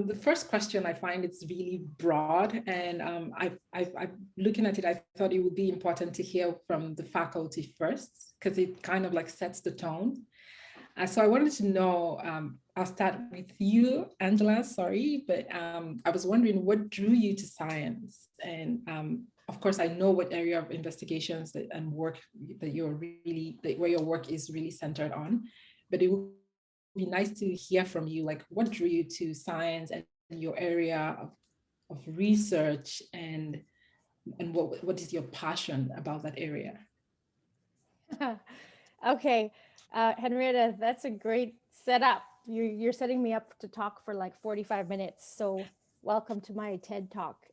the first question, I find it's really broad, and I'm looking at it, I thought it would be important to hear from the faculty first, because it kind of like sets the tone. So I wanted to know, I'll start with you, Angela, sorry, but I was wondering what drew you to science? And of course, I know what area of investigations and work that you're really, where your work is really centered on, but it would be nice to hear from you, like what drew you to science and your area of research, and what is your passion about that area? Okay, Henrietta, that's a great setup. You're setting me up to talk for like 45 minutes. So welcome to my TED Talk.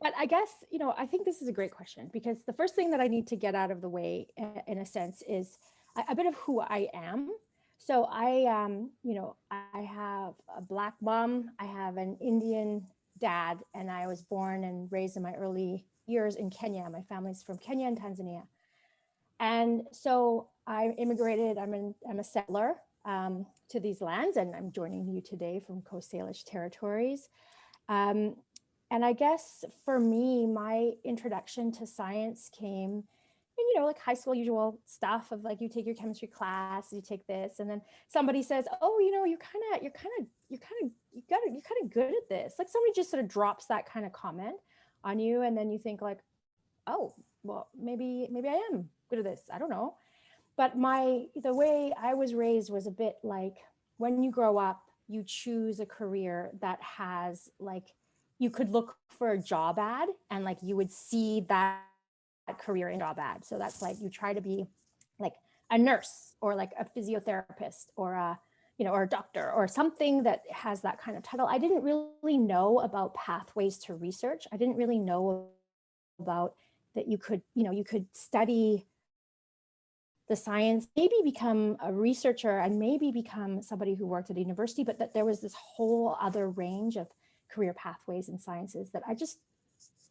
But I guess, I think this is a great question, because the first thing that I need to get out of the way, in a sense, is a bit of who I am. So I have a Black mom, I have an Indian dad, and I was born and raised in my early years in Kenya. My family's from Kenya and Tanzania. And so I immigrated, I'm a settler to these lands, and I'm joining you today from Coast Salish territories. And I guess for me, my introduction to science came in, like high school usual stuff of like, you take your chemistry class, you take this, and then somebody says, oh, you're kind of good at this. Like somebody just sort of drops that kind of comment on you, and then you think like, oh, well, maybe I am good at this. I don't know. But the way I was raised was a bit like, when you grow up, you choose a career that has like, you could look for a job ad and like you would see that career in job ad. So that's like, you try to be like a nurse or like a physiotherapist or or a doctor or something that has that kind of title. I didn't really know about pathways to research. I didn't really know about that you could study the science, maybe become a researcher and maybe become somebody who worked at a university, but that there was this whole other range of career pathways in sciences that I just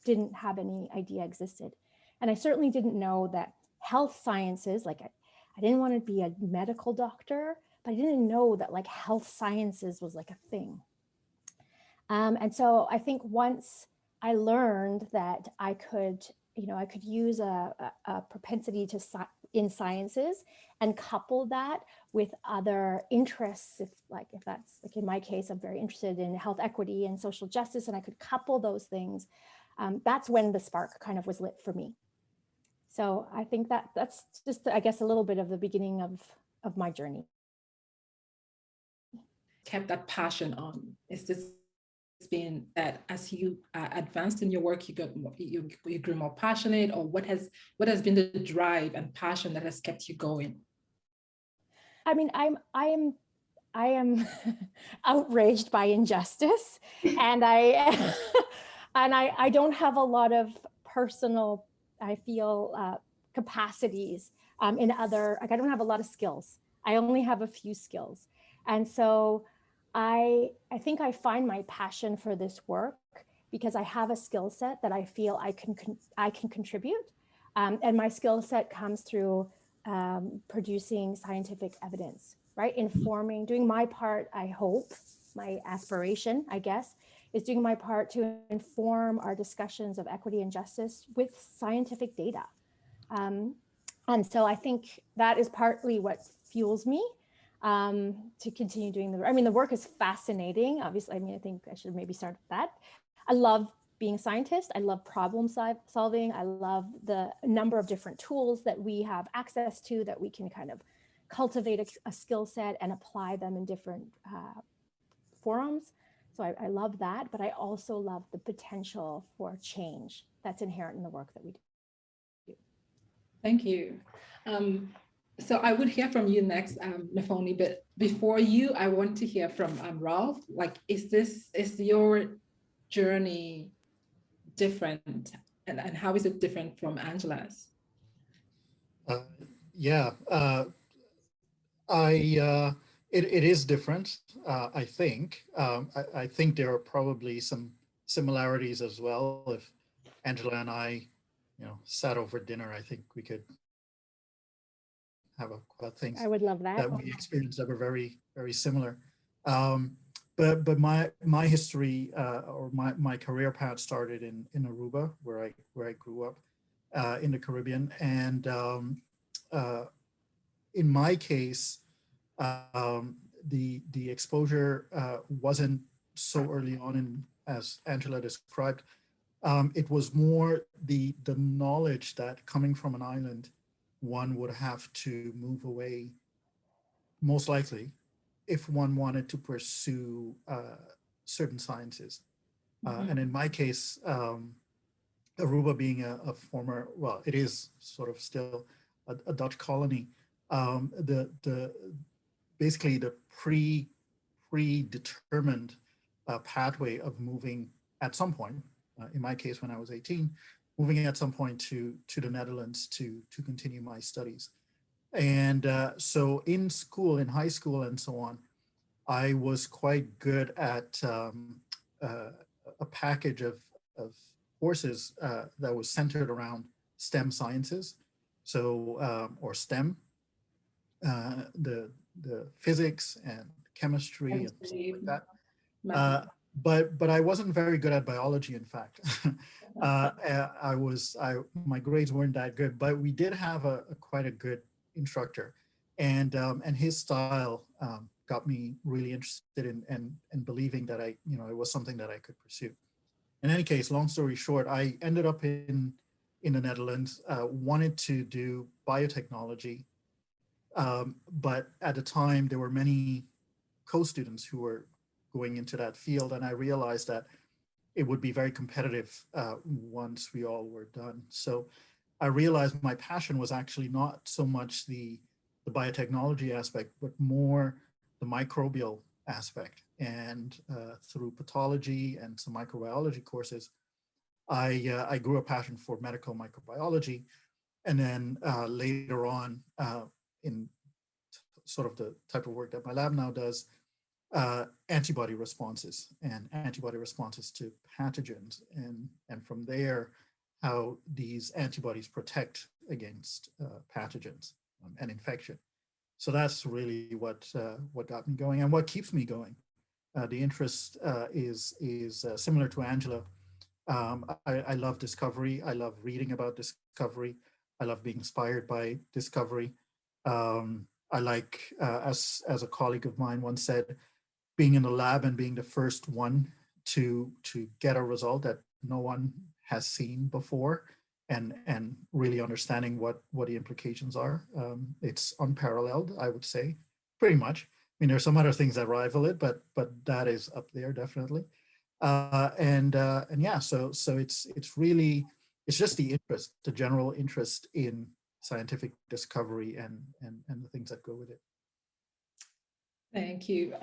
didn't have any idea existed. And I certainly didn't know that health sciences, like I didn't want to be a medical doctor, but I didn't know that like health sciences was like a thing. And so I think once I learned that I could use a propensity in sciences and couple that with other interests. If that's like in my case, I'm very interested in health equity and social justice, and I could couple those things. That's when the spark kind of was lit for me. So I think that's just, I guess, a little bit of the beginning of my journey. Kept that passion on? Is this been that as you advanced in your work, you grew more passionate, or what has been the drive and passion that has kept you going? I mean, I am outraged by injustice, and I don't have a lot of personal, I feel, capacities in other, like I don't have a lot of skills. I only have a few skills. And so I think I find my passion for this work because I have a skill set that I feel I can contribute. And my skill set comes through producing scientific evidence, right? Informing, doing my part, I hope, my aspiration, I guess, is doing my part to inform our discussions of equity and justice with scientific data. And so I think that is partly what fuels me to continue doing the work is fascinating. Obviously, I think I should maybe start with that. I love being a scientist. I love problem solving. I love the number of different tools that we have access to that we can kind of cultivate a skill set and apply them in different forums. So I love that, but I also love the potential for change that's inherent in the work that we do. Thank you. So I would hear from you next, Nafoni, but before you, I want to hear from Ralph. Like, is your journey different, and how is it different from Angela's? It is different, I think. I think there are probably some similarities as well. If Angela and I, sat over dinner, I think we could have a things I would love that we experienced that were very, very similar. but my history or my career path started in Aruba, where I grew up in the Caribbean, and in my case, the exposure wasn't so early on as Angela described. It was more the knowledge that coming from an island, one would have to move away, most likely, if one wanted to pursue certain sciences. And in my case, Aruba being a former, well, it is sort of still a Dutch colony, basically the predetermined pathway of moving at some point, in my case when I was 18, moving at some point to the Netherlands to continue my studies. And so in school, in high school and so on, I was quite good at a package of courses that was centered around STEM sciences, so or STEM, the physics and chemistry and stuff like that. But I wasn't very good at biology, in fact. My grades weren't that good, but we did have quite a good instructor, and his style got me really interested in believing that it was something that I could pursue. In any case, long story short, I ended up in the Netherlands, wanted to do biotechnology, but at the time there were many co-students who were going into that field, and I realized that it would be very competitive once we all were done. So I realized my passion was actually not so much the biotechnology aspect, but more the microbial aspect. And through pathology and some microbiology courses, I grew a passion for medical microbiology. And then later on, in sort of the type of work that my lab now does, antibody responses to pathogens, and from there, how these antibodies protect against pathogens and infection. So that's really what got me going and what keeps me going. The interest is similar to Angela. I love discovery. I love reading about discovery. I love being inspired by discovery. I like, as a colleague of mine once said, being in the lab and being the first one to get a result that no one has seen before, and really understanding what the implications are. It's unparalleled, I would say, pretty much. I mean, there's some other things that rival it, but that is up there definitely. And yeah, so it's just the interest, the general interest in scientific discovery and the things that go with it. Thank you.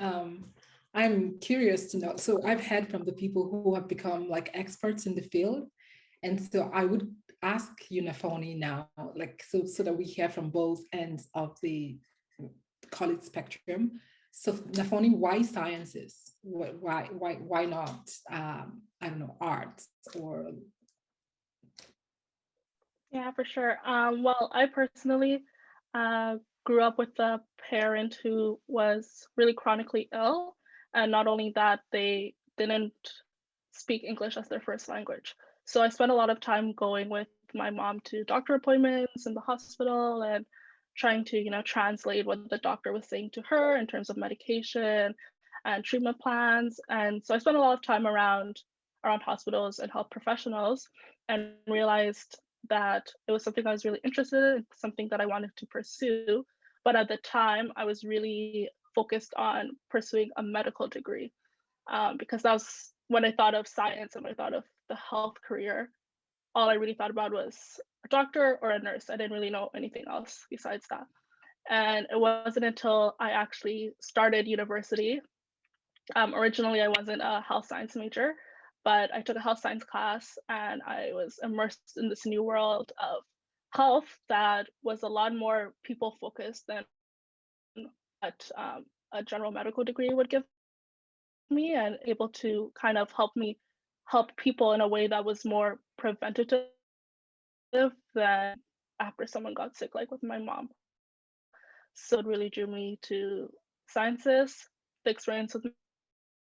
I'm curious to know, so I've heard from the people who have become like experts in the field. And so I would ask you, Nafoni, now, like, so that we hear from both ends of the college spectrum. So Nafoni, why sciences? Why not, I don't know, arts or? Yeah, for sure. Well, I personally grew up with a parent who was really chronically ill. And not only that, they didn't speak English as their first language. So I spent a lot of time going with my mom to doctor appointments in the hospital and trying to, translate what the doctor was saying to her in terms of medication and treatment plans. And so I spent a lot of time around hospitals and health professionals, and realized that it was something I was really interested in, something that I wanted to pursue. But at the time, I was really focused on pursuing a medical degree, because that was when I thought of science and when I thought of the health career. All I really thought about was a doctor or a nurse. I didn't really know anything else besides that. And it wasn't until I actually started university. Originally, I wasn't a health science major, but I took a health science class and I was immersed in this new world of health that was a lot more people focused than what a general medical degree would give me, and able to kind of help people in a way that was more preventative than after someone got sick, like with my mom. So it really drew me to sciences. The experience with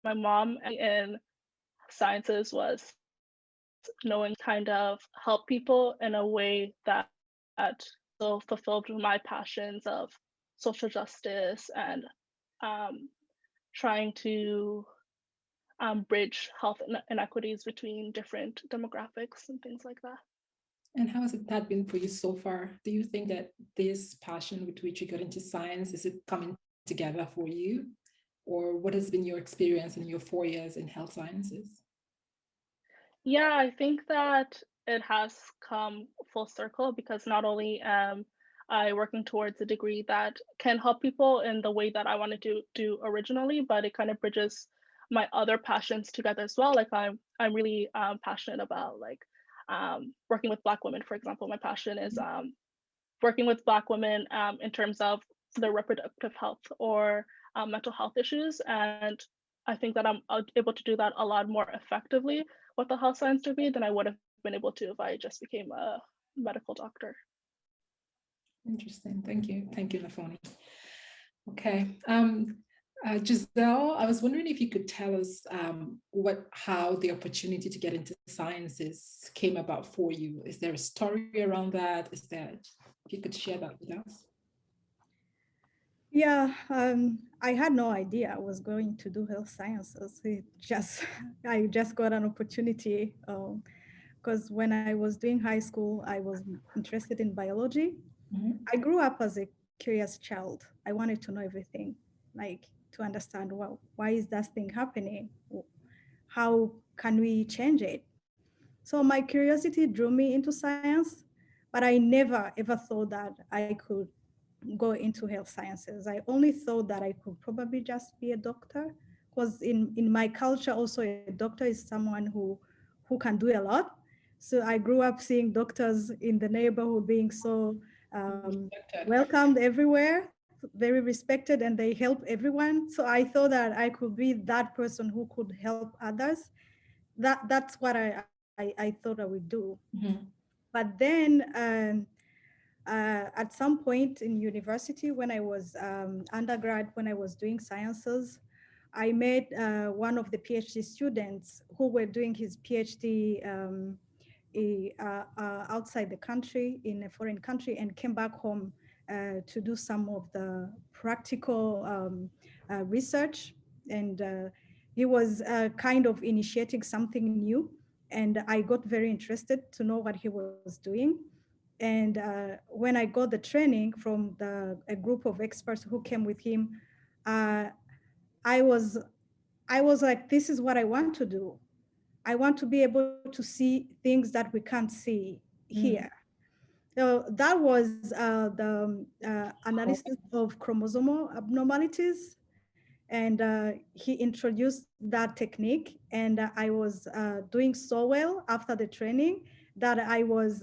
my mom in sciences was knowing kind of help people in a way that so fulfilled my passions of social justice and um, trying to bridge health inequities between different demographics and things like that. And how has that been for you so far? Do you think that this passion with which you got into science, is it coming together for you? Or what has been your experience in your 4 years in health sciences? Yeah, I think that it has come full circle because not only am I working towards a degree that can help people in the way that I wanted to do originally, but it kind of bridges my other passions together as well. Like I'm really passionate about like working with Black women, for example. My passion is working with Black women in terms of their reproductive health or mental health issues. And I think that I'm able to do that a lot more effectively with a health science degree than I would have been able to if I just became a medical doctor. Interesting. Thank you. Thank you, Lafoni. Okay. Giselle, I was wondering if you could tell us how the opportunity to get into sciences came about for you. Is there a story around that? If you could share that with us? Yeah, I had no idea I was going to do health sciences. I just got an opportunity because when I was doing high school, I was interested in biology. Mm-hmm. I grew up as a curious child. I wanted to know everything, like to understand, well, why is that thing happening? How can we change it? So my curiosity drew me into science, but I never ever thought that I could go into health sciences. I only thought that I could probably just be a doctor, because in my culture also a doctor is someone who can do a lot. So I grew up seeing doctors in the neighborhood being so welcomed everywhere, very respected, and they help everyone. So I thought that I could be that person who could help others. That's what I thought I would do. Mm-hmm. But then at some point in university, when I was undergrad, when I was doing sciences, I met one of the PhD students who were doing his PhD outside the country, in a foreign country, and came back home to do some of the practical research. And he was kind of initiating something new. And I got very interested to know what he was doing. And when I got the training from a group of experts who came with him, I was like, this is what I want to do. I want to be able to see things that we can't see here. So that was the analysis of chromosomal abnormalities. And he introduced that technique. And I was doing so well after the training that I was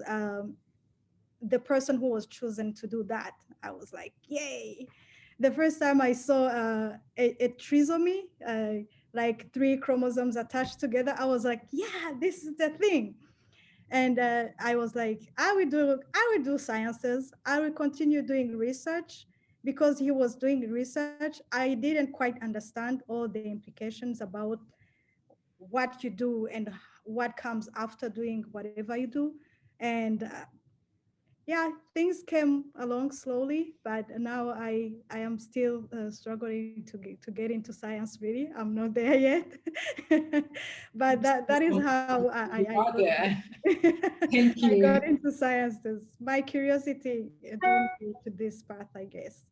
the person who was chosen to do that. I was like, yay. The first time I saw a trisomy, like 3 chromosomes attached together, I was like, yeah, this is the thing. And I was like, I will do sciences. I will continue doing research. Because he was doing research, I didn't quite understand all the implications about what you do and what comes after doing whatever you do. And yeah, things came along slowly, but now I am still struggling to get into science. Really, I'm not there yet. But that is how Thank I you. got into sciences. My curiosity drew me to this path, I guess.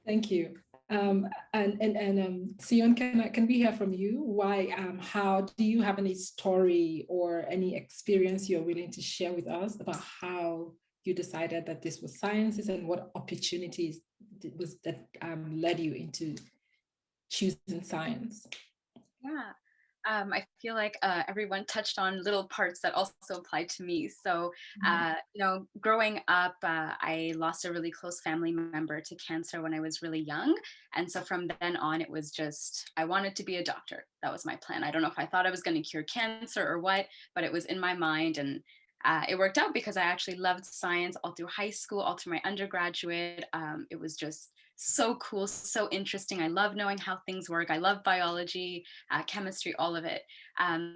Thank you. Sion, can we hear from you? Why? How do you have any story or any experience you're willing to share with us about how you decided that this was sciences and what opportunities led you into choosing science? Yeah. I feel like everyone touched on little parts that also apply to me. So, growing up, I lost a really close family member to cancer when I was really young. And so from then on, it was just, I wanted to be a doctor. That was my plan. I don't know if I thought I was going to cure cancer or what, but it was in my mind. And it worked out because I actually loved science all through high school, all through my undergraduate. It was just so cool, so interesting. I love knowing how things work. I love biology, chemistry, all of it.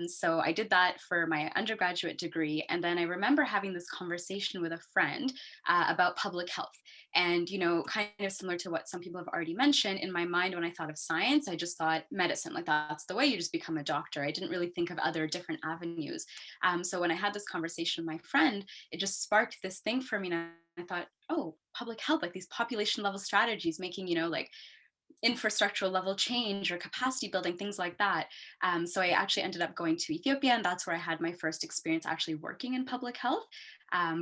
So I did that for my undergraduate degree. And then I remember having this conversation with a friend about public health. And, you know, kind of similar to what some people have already mentioned, in my mind, when I thought of science, I just thought medicine, like that's the way you just become a doctor. I didn't really think of other different avenues. So when I had this conversation with my friend, it just sparked this thing for me. And I thought, oh, public health, like these population level strategies, making, you know, like infrastructural level change or capacity building, things like that. So I actually ended up going to Ethiopia, and that's where I had my first experience actually working in public health.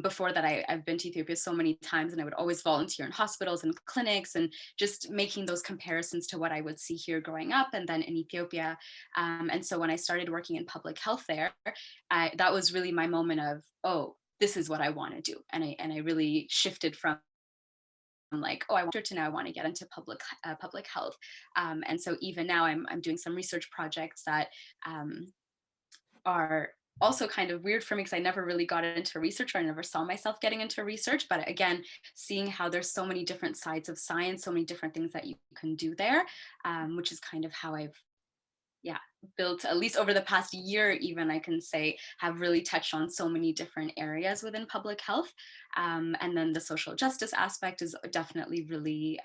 Before that, I've been to Ethiopia so many times, and I would always volunteer in hospitals and clinics, and just making those comparisons to what I would see here growing up and then in Ethiopia. And so when I started working in public health there, that was really my moment of, oh, this is what I want to do. And I really shifted from like, oh, I want to now I want to get into public health. And so even now I'm doing some research projects that are also kind of weird for me, because I never really got into research, or I never saw myself getting into research. But again, seeing how there's so many different sides of science, so many different things that you can do there, which is kind of how I've built, at least over the past year, even I can say, have really touched on so many different areas within public health. And then the social justice aspect is definitely really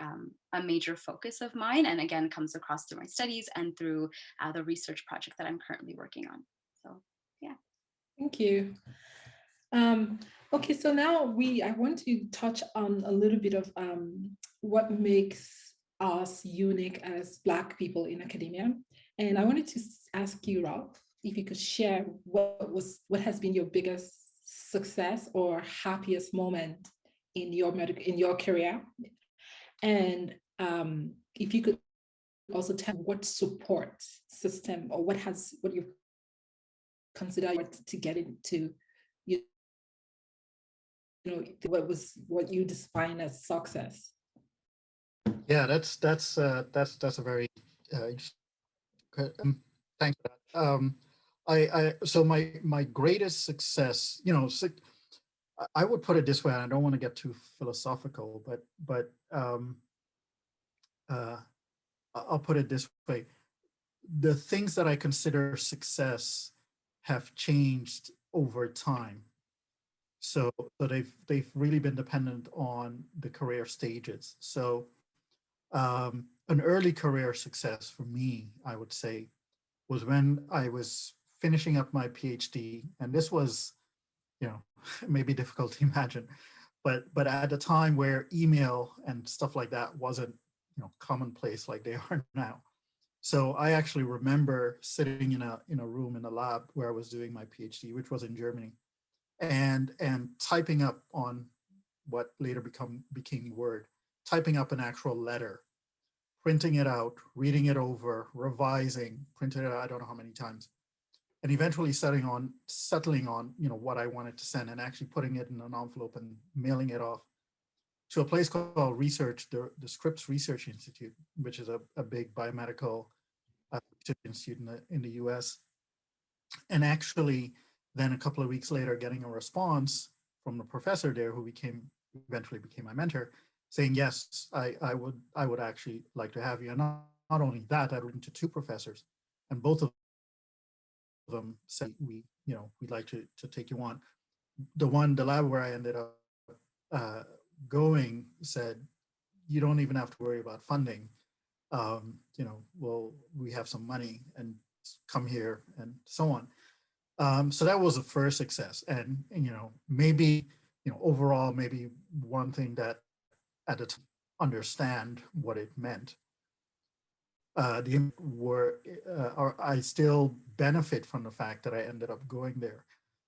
a major focus of mine. And again, comes across through my studies and through the research project that I'm currently working on. So, yeah. Thank you. Okay, so now I want to touch on a little bit of what makes us unique as Black people in academia. And I wanted to ask you, Ralph, if you could share what has been your biggest success or happiest moment in your career, and if you could also tell what support system or what you consider to get into, you know, what you define as success. Yeah, that's a very thanks for that. So my greatest success, you know, I would put it this way, and I don't want to get too philosophical, but I'll put it this way: the things that I consider success have changed over time. So they've really been dependent on the career stages. So an early career success for me, I would say, was when I was finishing up my PhD. And this was, you know, maybe difficult to imagine, but at a time where email and stuff like that wasn't, you know, commonplace like they are now. So I actually remember sitting in a room in a lab where I was doing my PhD, which was in Germany, and typing up on what later became Word, typing up an actual letter, printing it out, reading it over, revising, printing it out, I don't know how many times, and eventually settling on, you know, what I wanted to send, and actually putting it in an envelope and mailing it off to a place called the Scripps Research Institute, which is a big biomedical research institute in the US. And actually then a couple of weeks later, getting a response from the professor there, who eventually became my mentor, saying, yes, I would actually like to have you. And not only that, I'd written to two professors, and both of them said, we'd like to take you on. The lab where I ended up going said, you don't even have to worry about funding. You know, we have some money, and come here, and so on. So that was the first success. And you know, maybe, you know, overall, maybe one thing that at the time understand what it meant. I still benefit from the fact that I ended up going there,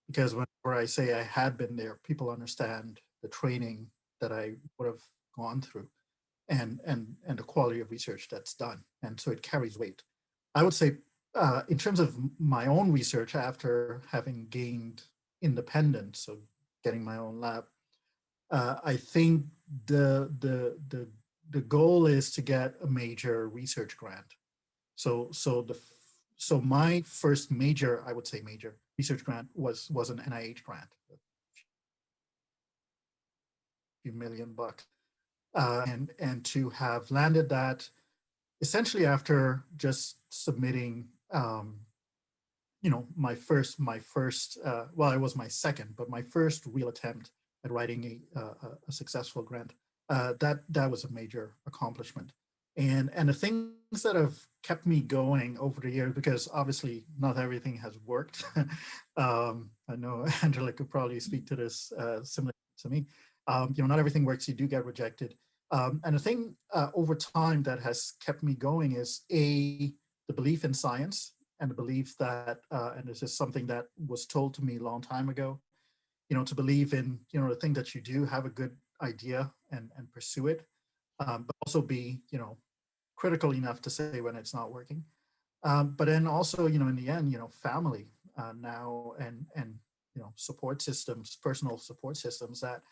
because whenever I say I had been there, people understand the training that I would have gone through, and the quality of research that's done, and so it carries weight. I would say, in terms of my own research, after having gained independence, so getting my own lab, I think the goal is to get a major research grant. So my first major, I would say major research grant was an NIH grant, a few $1 million. and to have landed that essentially after just submitting, my first, well, it was my second, but my first real attempt at writing a successful grant. That was a major accomplishment. And the things that have kept me going over the years, because obviously not everything has worked. I know Angela could probably speak to this similar to me. Not everything works, you do get rejected. And the thing over time that has kept me going is the belief in science, and the belief that, and this is something that was told to me a long time ago, to believe in, the thing that you do, have a good idea and pursue it, but also be, critical enough to say when it's not working. But then also, in the end, family now and support systems, personal support systems that,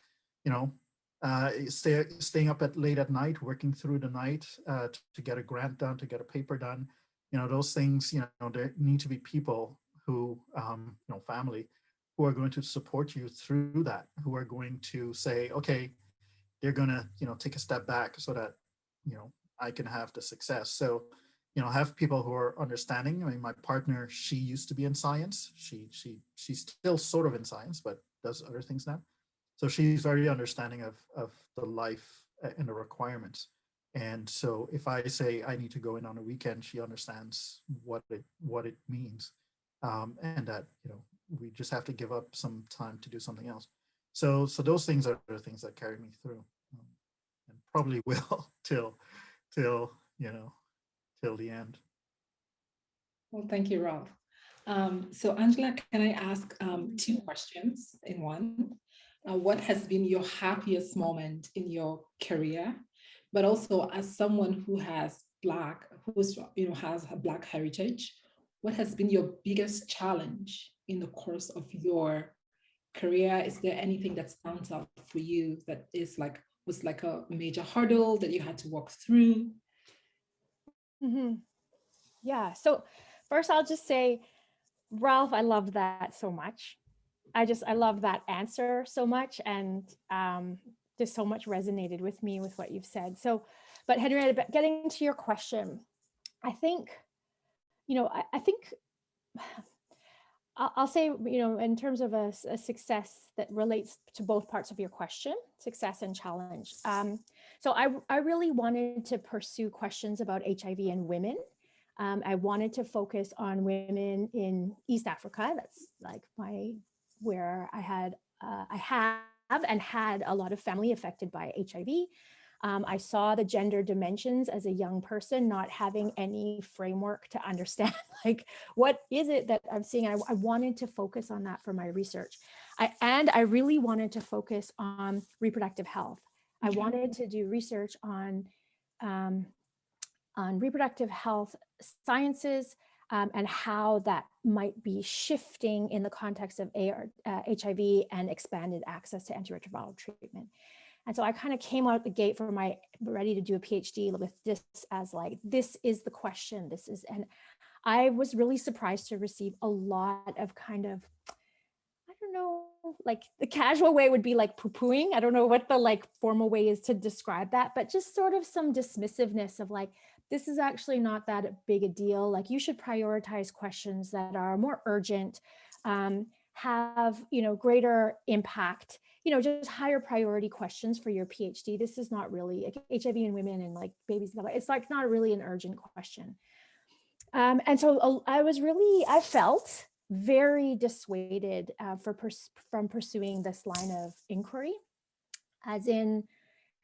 staying up late at night, working through the night to get a grant done, to get a paper done, those things, there need to be people who, family, who are going to support you through that, who are going to say, okay, they're going to, take a step back so that, I can have the success. So, have people who are understanding. I mean, my partner, she used to be in science. She's still sort of in science, but does other things now. So she's very understanding of the life and the requirements. And so if I say I need to go in on a weekend, she understands what it means, and that we just have to give up some time to do something else. So those things are the things that carry me through, and probably will till the end. Well, thank you, Ralph. So Angela, can I ask two questions in one? What has been your happiest moment in your career? But also, as someone who has has a Black heritage, what has been your biggest challenge in the course of your career? Is there anything that stands out for you that was like a major hurdle that you had to walk through? Mm-hmm. Yeah. So first, I'll just say, Ralph, I love that so much. I love that answer so much, and just so much resonated with me with what you've said. So, but Henrietta, getting to your question, I think, I think I'll say, in terms of a success that relates to both parts of your question, success and challenge. So I really wanted to pursue questions about HIV and women. I wanted to focus on women in East Africa. That's like where I have and had a lot of family affected by HIV. I saw the gender dimensions as a young person, not having any framework to understand, like, what is it that I'm seeing? I wanted to focus on that for my research. I really wanted to focus on reproductive health. I wanted to do research on reproductive health sciences, and how that might be shifting in the context of HIV and expanded access to antiretroviral treatment. And so I kind of came out the gate for ready to do a PhD with this as like, this is the question, and I was really surprised to receive a lot of kind of, I don't know, like the casual way would be like poo-pooing. I don't know what the like formal way is to describe that, but just sort of some dismissiveness of like, this is actually not that big a deal. Like, you should prioritize questions that are more urgent, have, greater impact, just higher priority questions for your PhD. This is not really like HIV in women and like babies. It's like not really an urgent question. And so I felt very dissuaded from pursuing this line of inquiry, as in,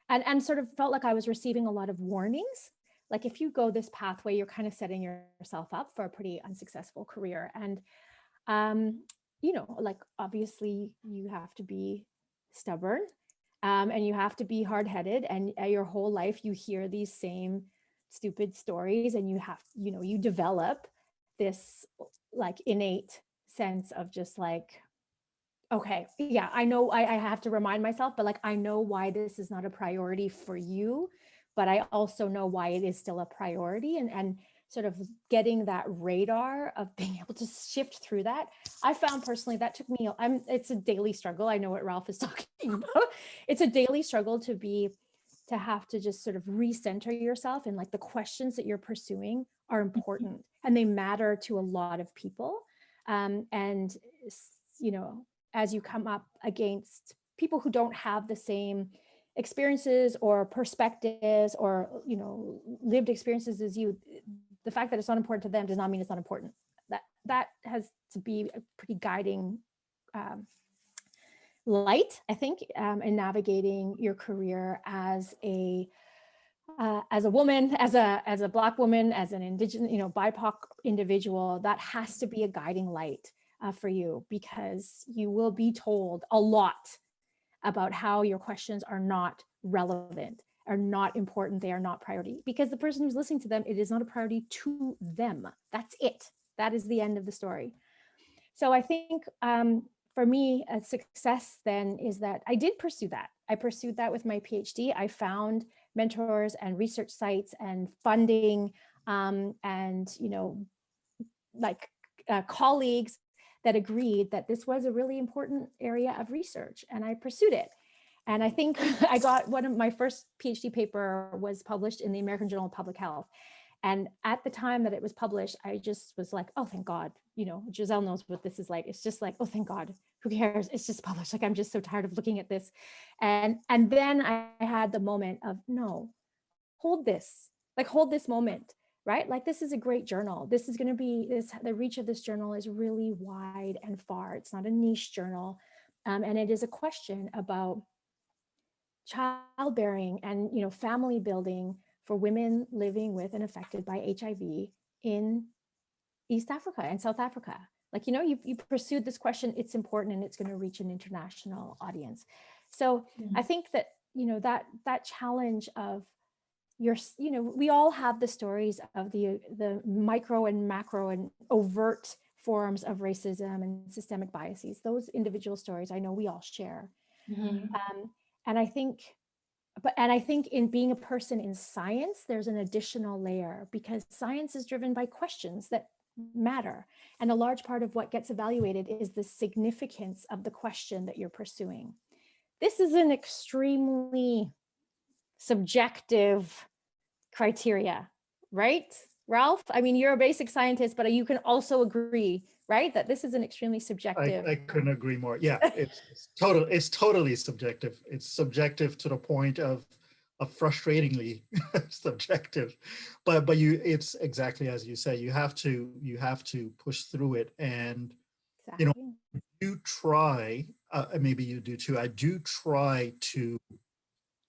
and sort of felt like I was receiving a lot of warnings. Like, if you go this pathway, you're kind of setting yourself up for a pretty unsuccessful career. And, like, obviously you have to be stubborn, and you have to be hard-headed, and your whole life you hear these same stupid stories, and you develop this like innate sense of just like, okay, yeah, I know I have to remind myself, but like, I know why this is not a priority for you, but I also know why it is still a priority, and sort of getting that radar of being able to shift through that. I found personally that took me, it's a daily struggle. I know what Ralph is talking about. It's a daily struggle to be to have to just sort of recenter yourself, and like the questions that you're pursuing are important and they matter to a lot of people. And, you know, as you come up against people who don't have the same experiences or perspectives or, you know, lived experiences as you, the fact that it's not important to them does not mean it's not important. That has to be a pretty guiding light, I think, in navigating your career as a woman, as a Black woman, as an Indigenous, you know, BIPOC individual. That has to be a guiding light for you, because you will be told a lot about how your questions are not relevant, are not important, they are not priority, because the person who's listening to them, it is not a priority to them. That's it. That is the end of the story. So I think for me, a success then is that I did pursue that. I pursued that with my PhD. I found mentors and research sites and funding and, you know, like colleagues that agreed that this was a really important area of research, and I pursued it. And I think I got one of my first PhD paper was published in the American Journal of Public Health. And at the time that it was published, I just was like, oh, thank God, you know, Giselle knows what this is like. It's just like, oh, thank God, who cares? It's just published. Like, I'm just so tired of looking at this. And then I had the moment of, no, hold this moment, right? Like, this is a great journal. This is going to be the reach of this journal is really wide and far. It's not a niche journal. And it is a question about childbearing and, you know, family building for women living with and affected by HIV in East Africa and South Africa. Like, you know, you pursued this question, it's important, and it's going to reach an international audience. So I think that, you know, that challenge of you know, we all have the stories of the micro and macro and overt forms of racism and systemic biases. Those individual stories, I know we all share. And I think in being a person in science, there's an additional layer, because science is driven by questions that matter. And a large part of what gets evaluated is the significance of the question that you're pursuing. This is an extremely subjective criteria, right, Ralph? I mean, you're a basic scientist, but you can also agree, right, that this is an extremely subjective. I couldn't agree more. Yeah, it's totally subjective. It's subjective to the point of frustratingly subjective, but it's exactly as you say. You have to push through it, and Exactly. you know, you try. Maybe you do too. I do try to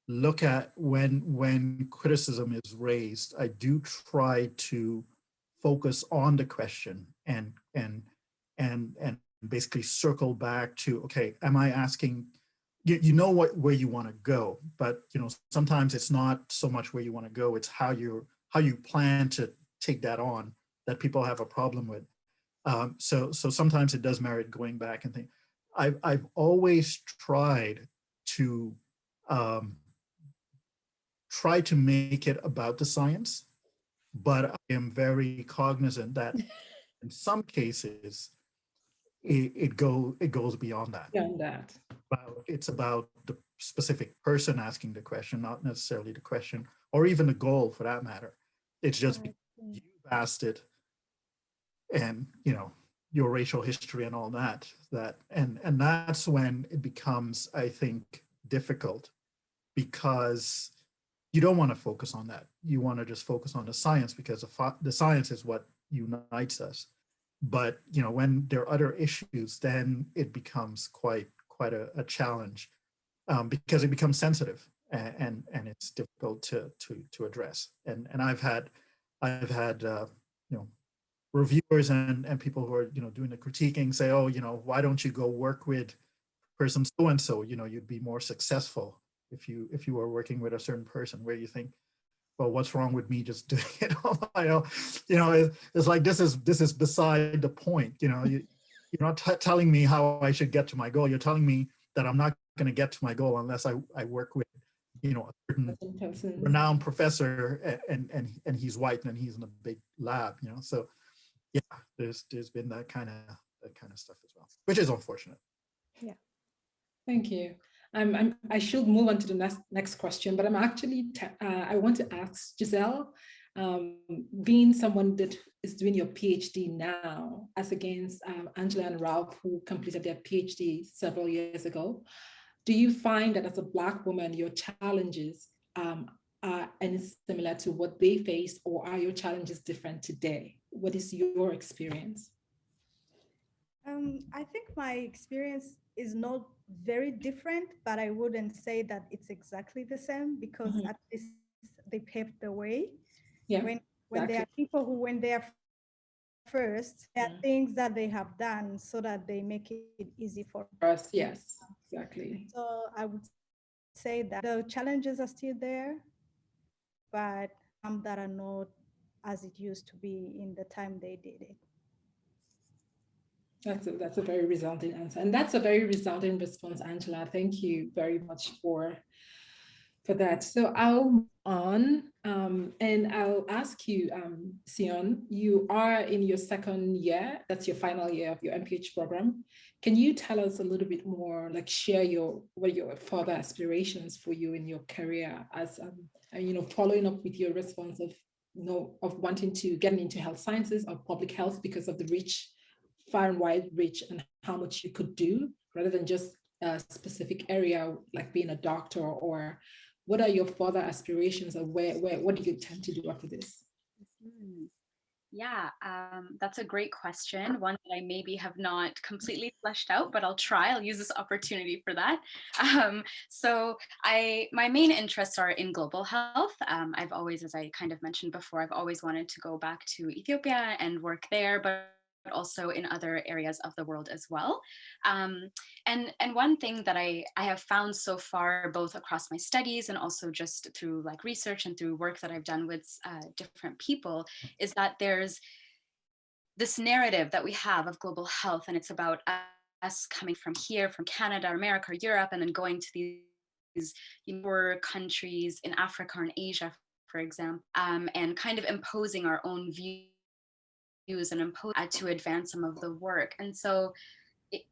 look at when criticism is raised. I do try to focus on the question and basically circle back to, okay, am I asking, you know where you want to go, but you know, sometimes it's not so much where you want to go, it's how you plan to take that on that people have a problem with. So sometimes it does merit going back and think. I've always tried to make it about the science, but I am very cognizant that in some cases it goes beyond that. Beyond that. It's about the specific person asking the question, not necessarily the question or even the goal for that matter. It's just you've asked it, and you know, your racial history and all that and that's when it becomes, I think, difficult, because you don't want to focus on that. You want to just focus on the science, because the science is what unites us. But you know, when there are other issues, then it becomes quite a challenge, because it becomes sensitive and it's difficult to address. And I've had you know, reviewers and people who are, you know, doing the critiquing say, oh, you know, why don't you go work with person so and so? You know, you'd be more successful if you were working with a certain person. Where you think, well, what's wrong with me just doing it on my own? You know, it's like this is beside the point. You know, you're not telling me how I should get to my goal. You're telling me that I'm not going to get to my goal unless I work with, you know, a certain renowned professor and he's white and he's in a big lab. You know, so yeah, there's been that kind of stuff as well, which is unfortunate. Yeah. Thank you. I should move on to the next question, but I'm actually, I want to ask Giselle, being someone that is doing your PhD now, as against Angela and Ralph, who completed their PhD several years ago, do you find that as a Black woman, your challenges are any similar to what they faced, or are your challenges different today? What is your experience? I think my experience is not very different, but I wouldn't say that it's exactly the same, because at least they paved the way. Yeah, when exactly. there are people who went there first, there are things that they have done so that they make it easy for us. Yes, exactly. So I would say that the challenges are still there, but some that are not as it used to be in the time they did it. That's a very resounding answer. And that's a very resounding response, Angela. Thank you very much for that. So I'll move on and I'll ask you, Sion, you are in your second year, that's your final year of your MPH program. Can you tell us a little bit more, like share what your further aspirations for you in your career as, following up with your response of, of wanting to get into health sciences or public health because of the reach, far and wide reach, and how much you could do rather than just a specific area like being a doctor, or what are your further aspirations, or what do you intend to do after this? Yeah, that's a great question. One that I maybe have not completely fleshed out, but I'll use this opportunity for that. So my main interests are in global health. I've always, as I kind of mentioned before, I've always wanted to go back to Ethiopia and work there, but also in other areas of the world as well. And one thing that I have found so far, both across my studies and also just through like research and through work that I've done with different people, is that there's this narrative that we have of global health, and it's about us coming from here, from Canada, America, Europe, and then going to these poorer countries in Africa and Asia, for example, and kind of imposing our own views and impose to advance some of the work. And so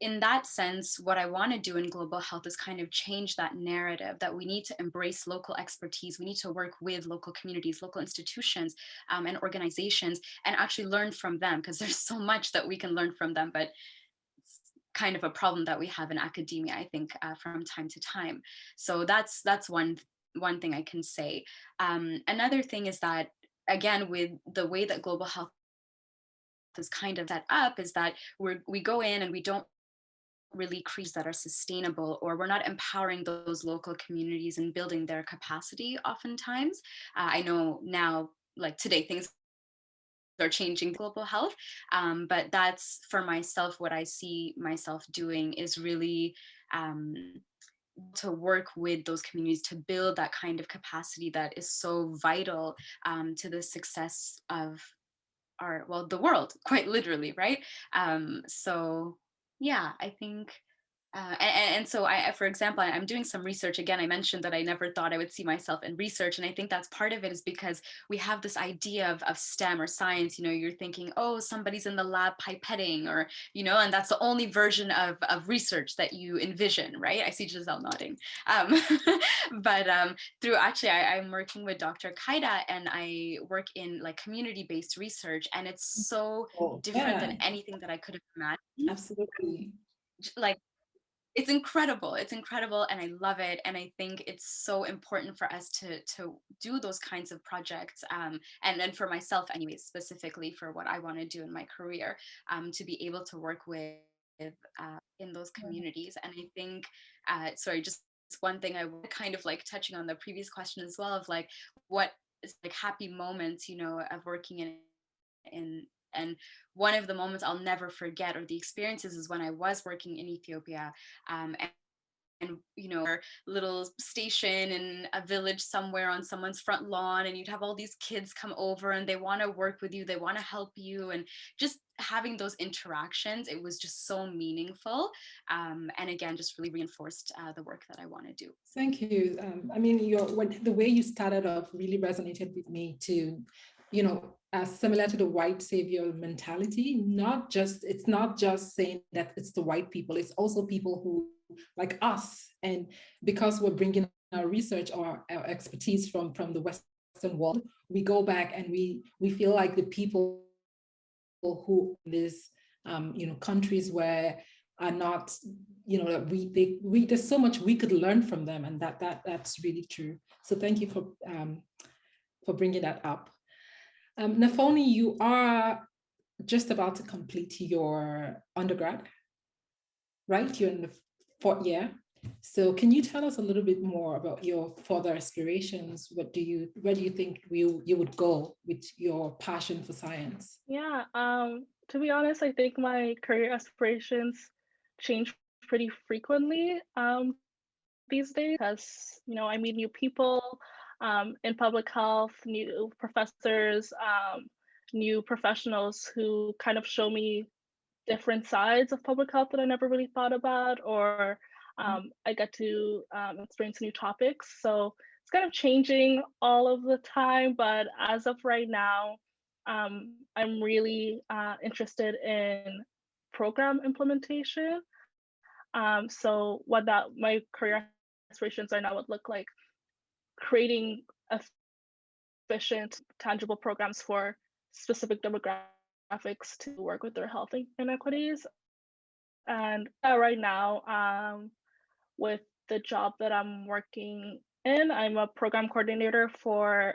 in that sense, what I want to do in global health is kind of change that narrative that we need to embrace local expertise. We need to work with local communities, local institutions, and organizations, and actually learn from them, because there's so much that we can learn from them, but it's kind of a problem that we have in academia, I think, from time to time. So that's one thing I can say. Another thing is that, again, with the way that global health is kind of set up, is that we go in and we don't really create that are sustainable, or we're not empowering those local communities and building their capacity oftentimes. I know now, like today, things are changing global health, but that's, for myself, what I see myself doing is really to work with those communities to build that kind of capacity that is so vital to the success of the world, quite literally, right? So yeah, I think, and so for example, I'm doing some research. Again, I mentioned that I never thought I would see myself in research. And I think that's part of it, is because we have this idea of STEM or science, you're thinking, oh, somebody's in the lab pipetting, or, and that's the only version of research that you envision, right? I see Giselle nodding. But through, actually, I'm working with Dr. Kaida, and I work in like community-based research, and it's so different than anything that I could have imagined. Absolutely. Like, it's incredible, and I love it. And I think it's so important for us to do those kinds of projects, and for myself anyways, specifically for what I want to do in my career, to be able to work with in those communities. And I think, sorry, just one thing I would kind of like touching on the previous question as well, of like what is like happy moments, of working in. And one of the moments I'll never forget, or the experiences, is when I was working in Ethiopia, and a little station in a village somewhere on someone's front lawn, and you'd have all these kids come over, and they want to work with you, they want to help you, and just having those interactions, it was just so meaningful, and again, just really reinforced the work that I want to do. Thank you. I mean, the way you started off really resonated with me too. Similar to the white savior mentality, it's not just saying that it's the white people, it's also people who like us. And because we're bringing our research or our expertise from the Western world, we go back and we feel like the people who this countries where are not, there's so much we could learn from them, and that's really true. So thank you for bringing that up. Nafoni, you are just about to complete your undergrad, right? You're in the 4th year. So can you tell us a little bit more about your further aspirations? Where do you think you would go with your passion for science? Yeah, to be honest, I think my career aspirations change pretty frequently these days, because I meet new people in public health, new professors, new professionals who kind of show me different sides of public health that I never really thought about, or I get to experience new topics. So it's kind of changing all of the time, but as of right now, I'm really interested in program implementation. So what my career aspirations are now would look like creating efficient, tangible programs for specific demographics to work with their health inequities. And right now, with the job that I'm working in, I'm a program coordinator for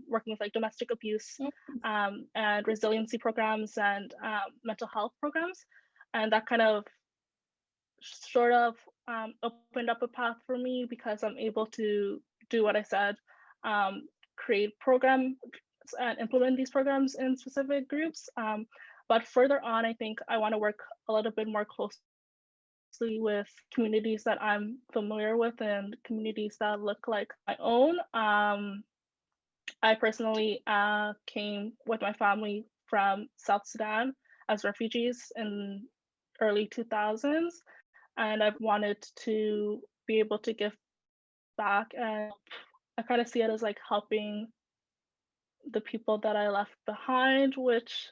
working with like domestic abuse and resiliency programs and mental health programs. And that kind of sort of opened up a path for me, because I'm able to do what I said, create programs and implement these programs in specific groups. But further on, I think I want to work a little bit more closely with communities that I'm familiar with and communities that look like my own. I personally came with my family from South Sudan as refugees in early 2000s, and I've wanted to be able to give back, and I kind of see it as like helping the people that I left behind, which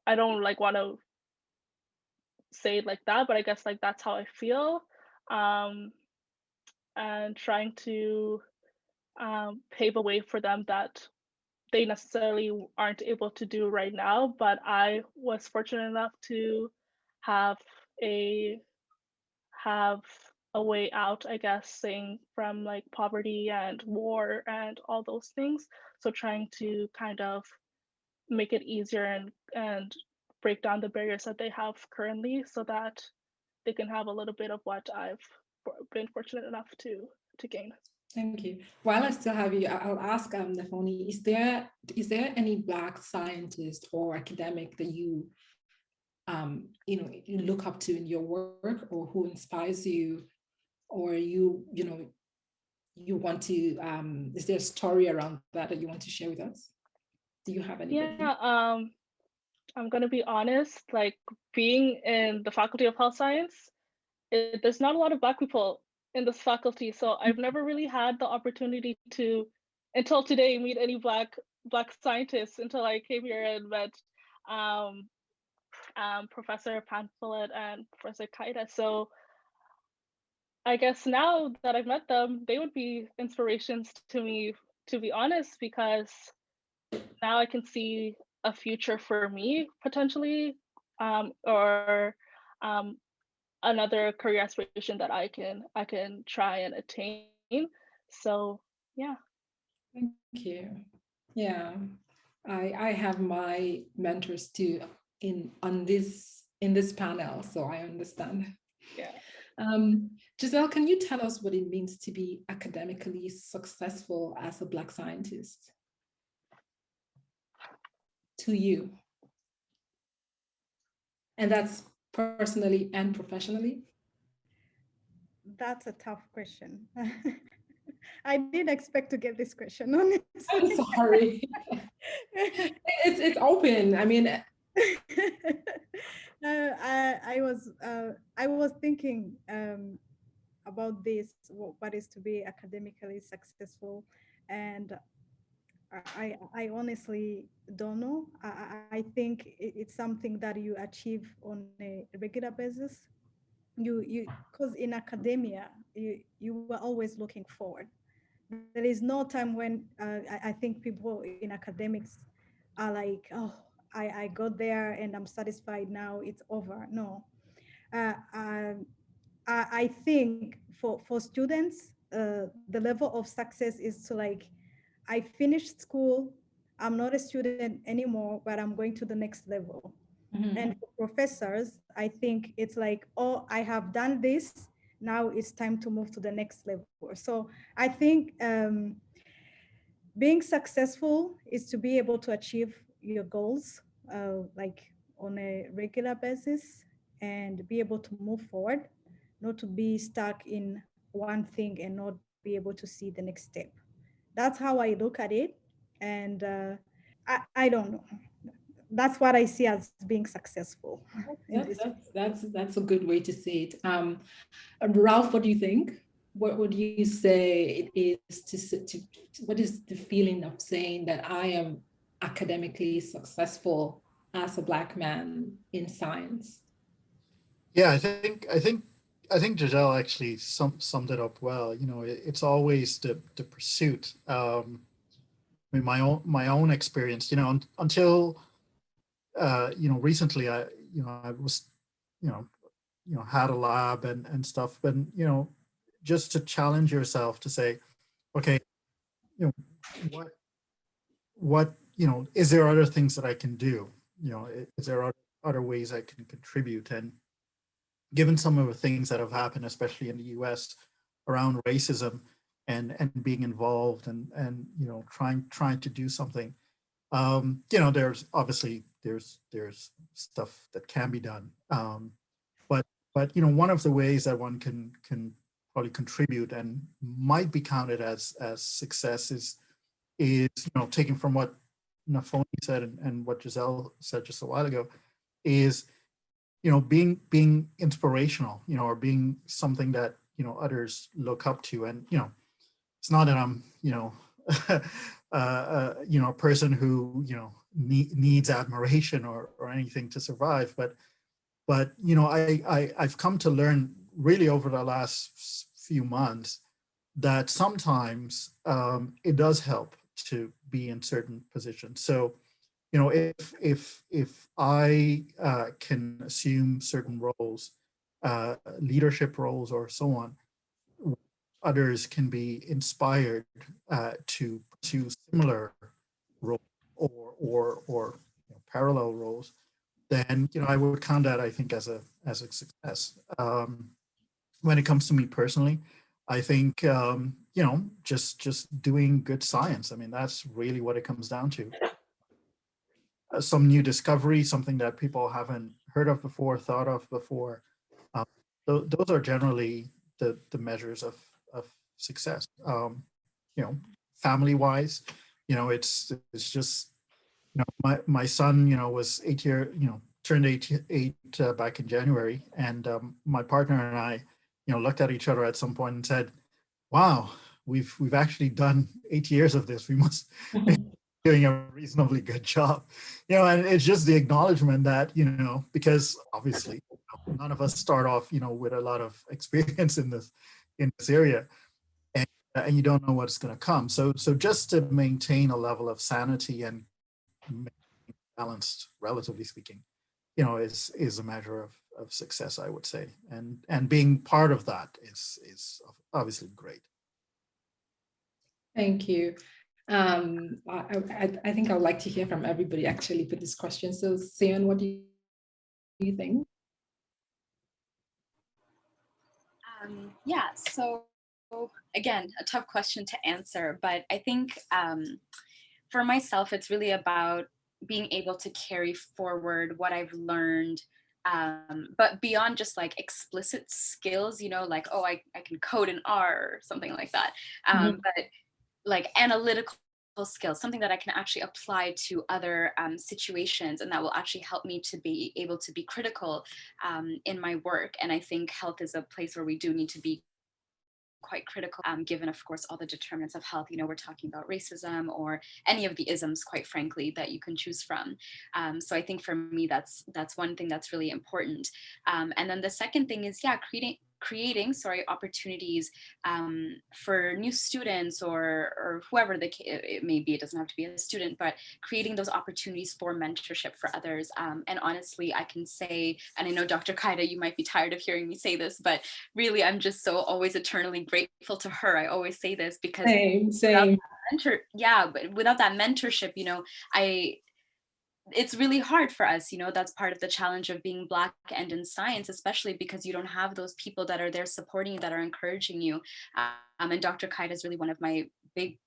I don't like want to say it like that, but I guess like that's how I feel. And trying to pave a way for them that they necessarily aren't able to do right now. But I was fortunate enough to have a have a way out, I guess, saying from like poverty and war and all those things. So trying to kind of make it easier and break down the barriers that they have currently, so that they can have a little bit of what I've been fortunate enough to gain. Thank you. While I still have you, I'll ask Nafoni, is there any Black scientist or academic that you look up to in your work, or who inspires you, or you want to, is there a story around that you want to share with us? Do you have anybody? Yeah, I'm gonna be honest, like being in the Faculty of Health Science, there's not a lot of Black people in this faculty, so I've never really had the opportunity to, until today, meet any Black scientists until I came here and met Professor Pamphlet and Professor Kaida. So I guess now that I've met them, they would be inspirations to me, to be honest, because now I can see a future for me potentially, or another career aspiration that I can try and attain. So yeah. Thank you. Yeah, I have my mentors too in this panel, so I understand. Yeah. Giselle, can you tell us what it means to be academically successful as a Black scientist to you? And that's personally and professionally? That's a tough question. I didn't expect to get this question, honestly. I'm sorry. It's open. I mean, I was thinking about this, what is to be academically successful, and I honestly don't know. I think it's something that you achieve on a regular basis, because in academia, you were always looking forward. There is no time when I think people in academics are like, oh, I got there and I'm satisfied now, it's over. No. Uh, um, I think for students, the level of success is to like, I finished school, I'm not a student anymore, but I'm going to the next level. Mhm. And for professors, I think it's like, oh, I have done this, now it's time to move to the next level. So I think being successful is to be able to achieve your goals like on a regular basis and be able to move forward, not to be stuck in one thing and not be able to see the next step. That's how I look at it. And I don't know. That's what I see as being successful in this. That's a good way to see it. Ralph, what do you think? What would you say it is what is the feeling of saying that I am academically successful as a Black man in science? Yeah, I think Giselle actually summed it up well. You know, it's always the pursuit. I mean, my own experience. You know, until recently, I was, you know, had a lab and stuff, but just to challenge yourself to say, okay, you know, what is there other things that I can do? You know, is there other ways I can contribute? And given some of the things that have happened, especially in the U.S. around racism and being involved and trying to do something, there's obviously there's stuff that can be done, but one of the ways that one can probably contribute and might be counted as success is taking from what Nafoni said and what Giselle said just a while ago, is being inspirational, or being something that others look up to. And it's not that I'm a person who needs admiration or anything to survive, but I've come to learn really over the last few months that sometimes it does help to be in certain positions. So if I can assume certain roles, leadership roles or so on, others can be inspired to pursue similar roles or parallel roles, then I would count that, I think, as a success. When it comes to me personally, I think just doing good science. I mean, that's really what it comes down to. Some new discovery, something that people haven't heard of before, thought of before. Those are generally the measures of success. Family wise, it's just my son was 8 year, turned eight back in January, and my partner and I looked at each other at some point and said, wow, we've actually done 8 years of this. We must be doing a reasonably good job, and it's just the acknowledgement that because obviously none of us start off with a lot of experience in this area, and you don't know what's going to come. So just to maintain a level of sanity and balanced, relatively speaking, is a measure of success, I would say, and being part of that is obviously great. Thank you. I think I would like to hear from everybody actually for this question. So Sion, what do you think? Yeah, so again, a tough question to answer, but I think for myself, it's really about being able to carry forward what I've learned, but beyond just like explicit skills, like, oh, I can code in R or something like that, but like analytical skills, something that I can actually apply to other situations, and that will actually help me to be able to be critical in my work. And I think health is a place where we do need to be quite critical, given, of course, all the determinants of health. You know, we're talking about racism or any of the isms, quite frankly, that you can choose from. So I think for me, that's one thing that's really important. And then the second thing is, yeah, creating opportunities for new students or whoever it may be. It doesn't have to be a student, but creating those opportunities for mentorship for others. And honestly, I can say, and I know Dr. Kaida, you might be tired of hearing me say this, but really, I'm just so always eternally grateful to her. I always say this because same. But without that mentorship, you know, it's really hard for us, you know. That's part of the challenge of being Black and in science, especially because you don't have those people that are there supporting you, that are encouraging you. And Dr. Kaida is really one of my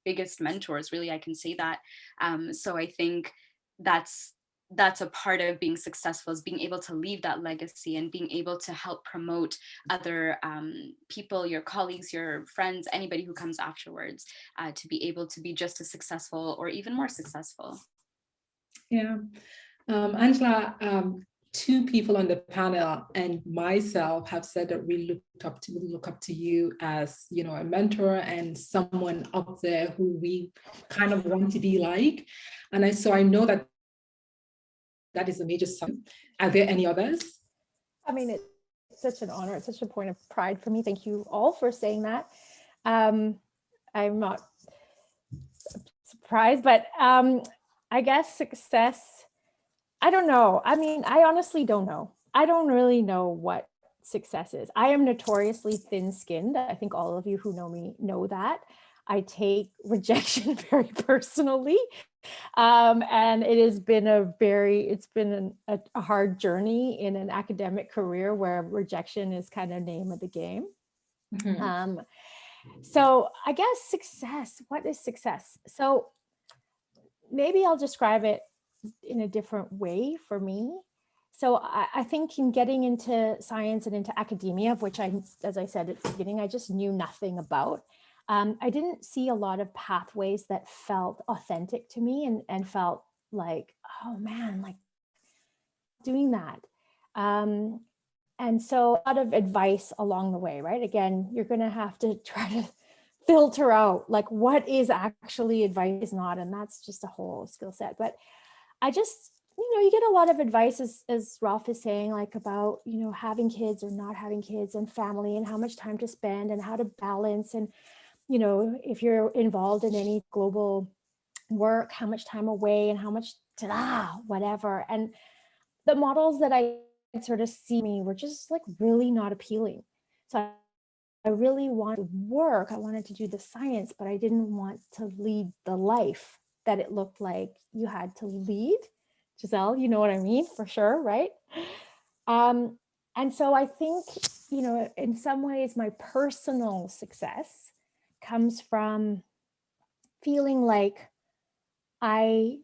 biggest mentors, really, I can say that. So I think that's a part of being successful, is being able to leave that legacy and being able to help promote other people, your colleagues, your friends, anybody who comes afterwards, to be able to be just as successful or even more successful. Yeah. Angela, two people on the panel and myself have said that we look up to you as, you know, a mentor and someone up there who we kind of want to be like. And so I know that is a major sum. Are there any others? I mean, it's such an honor. It's such a point of pride for me. Thank you all for saying that. I'm not surprised, but I guess success, I don't know. I mean, I honestly don't know. I don't really know what success is. I am notoriously thin-skinned. I think all of you who know me know that. I take rejection very personally. And it has been a hard journey in an academic career where rejection is kind of name of the game. Mm-hmm. So I guess success, what is success? So maybe I'll describe it in a different way for me. So I think in getting into science and into academia, of which as I said at the beginning, I just knew nothing about. I didn't see a lot of pathways that felt authentic to me and felt like, oh man, like doing that. And so a lot of advice along the way, right? Again, you're going to have to try to filter out like what is actually advice is not, and that's just a whole skill set. But I just, you know, you get a lot of advice as Ralph is saying, like about, you know, having kids or not having kids and family and how much time to spend and how to balance. And, you know, if you're involved in any global work, how much time away and how much whatever. And the models that I sort of see me were just like really not appealing. So I really wanted to work. I wanted to do the science, but I didn't want to lead the life that it looked like you had to lead. Giselle, you know what I mean, for sure, right? And so I think, you know, in some ways, my personal success comes from feeling like I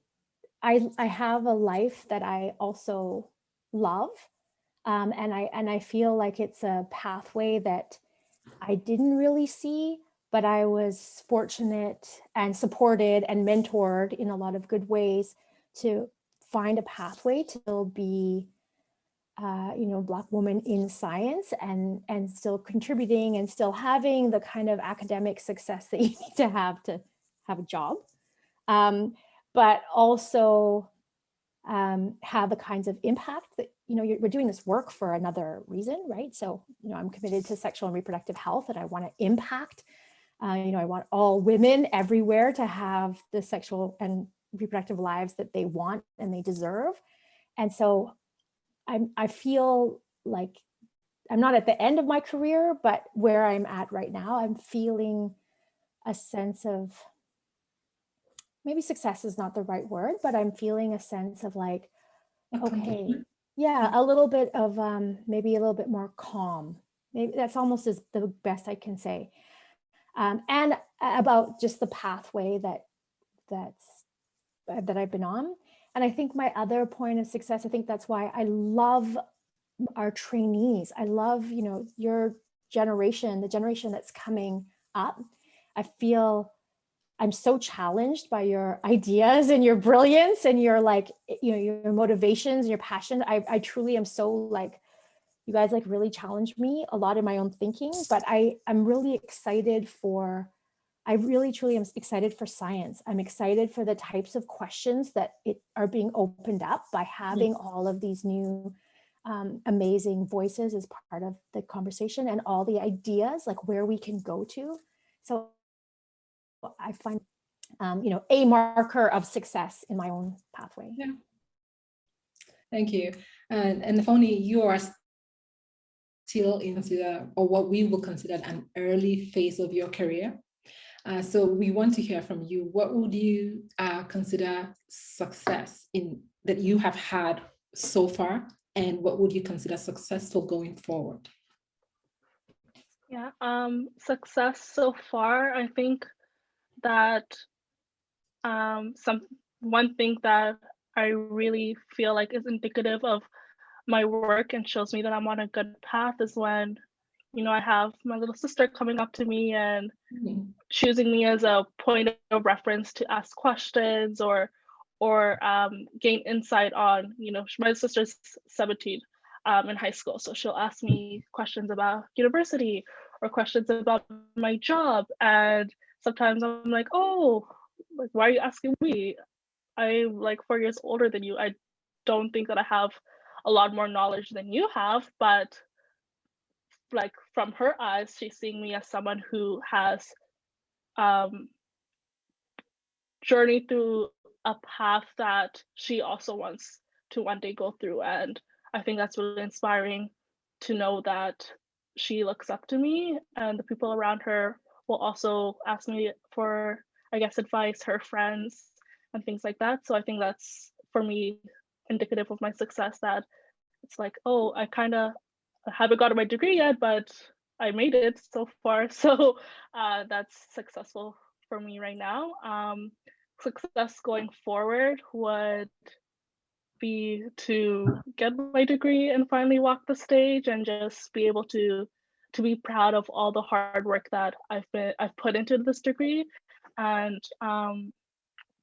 have a life that I also love, and I feel like it's a pathway that I didn't really see, but I was fortunate and supported and mentored in a lot of good ways to find a pathway to still be, you know, Black woman in science and still contributing and still having the kind of academic success that you need to have a job, but also have the kinds of impact that, you know, we're doing this work for another reason, right? So, you know, I'm committed to sexual and reproductive health, and I want to impact, you know, I want all women everywhere to have the sexual and reproductive lives that they want and they deserve. And so I feel like I'm not at the end of my career, but where I'm at right now, I'm feeling a sense of, maybe success is not the right word, but I'm feeling a sense of like, okay, yeah, a little bit of maybe a little bit more calm. Maybe that's almost as the best I can say. And about just the pathway that I've been on. And I think my other point of success, I think that's why I love our trainees. I love, you know, your generation, the generation that's coming up. I feel I'm so challenged by your ideas and your brilliance and your, like, you know, your motivations, your passion. I truly am so like, you guys like really challenged me a lot in my own thinking, but I'm really excited for, I really truly am excited for science. I'm excited for the types of questions that are being opened up by having all of these new amazing voices as part of the conversation, and all the ideas like where we can go to. So I find, a marker of success in my own pathway. Yeah. Thank you. And if only you are still into or what we will consider an early phase of your career. So we want to hear from you. What would you consider success in that you have had so far, and what would you consider successful going forward? Yeah, success so far, I think that one thing that I really feel like is indicative of my work and shows me that I'm on a good path is when, I have my little sister coming up to me and choosing me as a point of reference to ask questions or gain insight on, my sister's 17 in high school. So she'll ask me questions about university or questions about my job. And sometimes I'm like, oh, like, why are you asking me? I'm like 4 years older than you. I don't think that I have a lot more knowledge than you have, but like from her eyes, she's seeing me as someone who has journeyed through a path that she also wants to one day go through. And I think that's really inspiring to know that she looks up to me, and the people around her will also ask me for, I guess, advice, her friends and things like that. So I think that's, for me, indicative of my success, that it's like, oh, I kind of haven't gotten my degree yet, but I made it so far. So that's successful for me right now. Success going forward would be to get my degree and finally walk the stage and just be able to be proud of all the hard work that I've put into this degree. And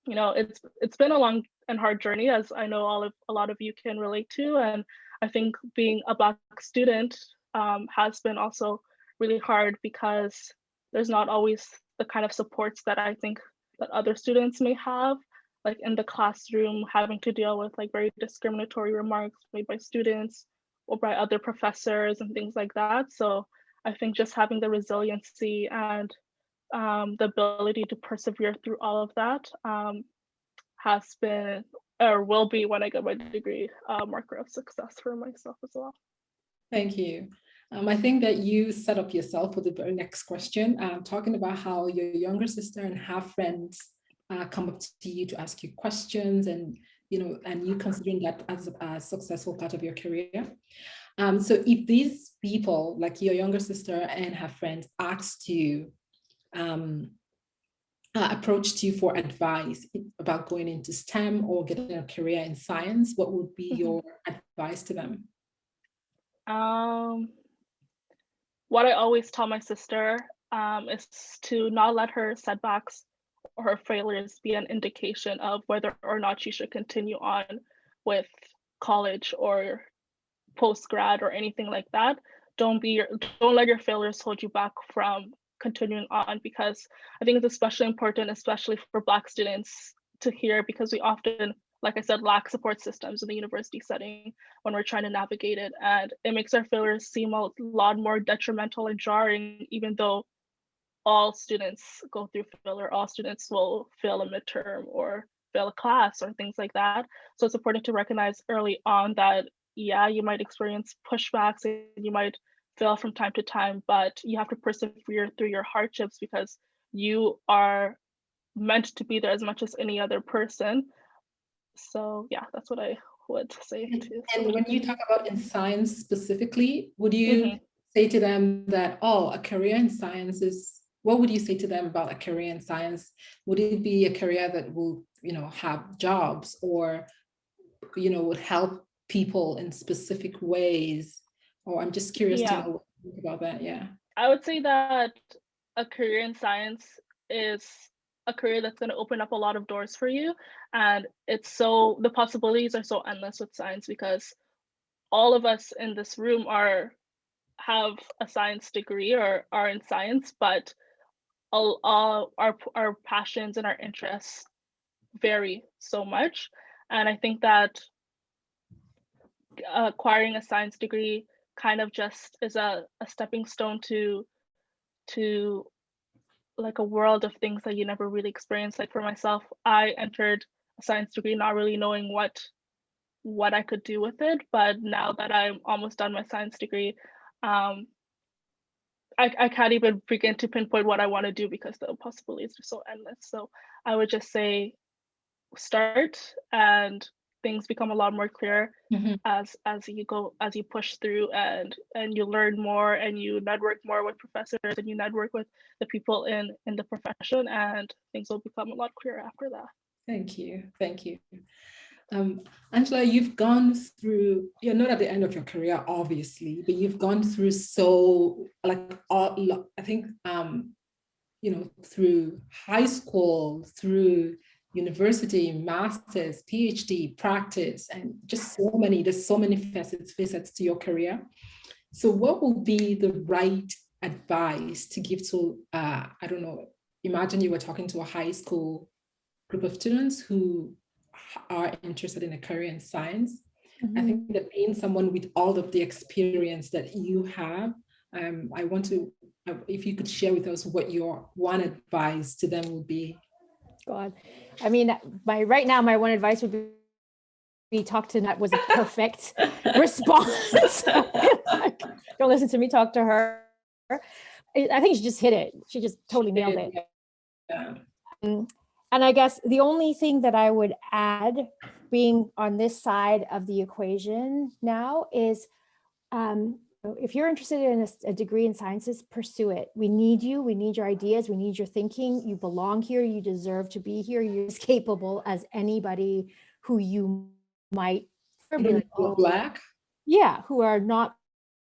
it's been a long and hard journey, as I know a lot of you can relate to. And I think being a Black student has been also really hard, because there's not always the kind of supports that I think that other students may have, like in the classroom, having to deal with like very discriminatory remarks made by students or by other professors and things like that. So I think just having the resiliency and the ability to persevere through all of that has been, or will be, when I get my degree, a marker of success for myself as well. Thank you. I think that you set up yourself for the very next question, talking about how your younger sister and her friends come up to you to ask you questions, and and you considering that as a successful part of your career. So if these people, like your younger sister and her friends, asked you, approached you for advice about going into STEM or getting a career in science, what would be your advice to them? What I always tell my sister is to not let her setbacks or her failures be an indication of whether or not she should continue on with college or post-grad or anything like that. Don't let your failures hold you back from continuing on, because I think it's especially important, especially for Black students, to hear, because we often, like I said, lack support systems in the university setting when we're trying to navigate it. And it makes our failures seem a lot more detrimental and jarring, even though all students go through failure. All students will fail a midterm or fail a class or things like that. So it's important to recognize early on that, yeah, you might experience pushbacks and you might fail from time to time, but you have to persevere through your hardships, because you are meant to be there as much as any other person. So yeah, that's what I would say to. And when you talk about in science specifically, would you say to them that, oh, a career in science is, what would you say to them about a career in science? Would it be a career that will, have jobs, or, would help people in specific ways? Or I'm just curious to know what you think about that. Yeah. I would say that a career in science is a career that's going to open up a lot of doors for you. And the possibilities are so endless with science, because all of us in this room have a science degree or are in science, but all our passions and our interests vary so much. And I think that acquiring a science degree kind of just is a stepping stone to like a world of things that you never really experienced. Like for myself, I entered a science degree not really knowing what I could do with it, but now that I'm almost done my science degree, I can't even begin to pinpoint what I want to do because the possibilities are so endless. So I would just say start, and things become a lot more clear as you push through, and you learn more, and you network more with professors, and you network with the people in the profession, and things will become a lot clearer after that. Thank you. Angela, you've gone through, you're not at the end of your career, obviously, but you've gone through I think, through high school, through university, master's, PhD, practice, and just there's so many facets to your career. So what would be the right advice to give to, I don't know, imagine you were talking to a high school group of students who are interested in a career in science. I think that being someone with all of the experience that you have, I want to, if you could share with us what your one advice to them would be. God, I mean, right now, my one advice would be talk to Nat was a perfect response. Like, don't listen to me, talk to her. I think she just hit it. She just totally nailed it. Yeah. And I guess the only thing that I would add, being on this side of the equation now, is if you're interested in a degree in sciences, pursue it. We need you. We need your ideas. We need your thinking. You belong here. You deserve to be here. You're as capable as anybody who you might be like, oh, Black. Yeah, who are not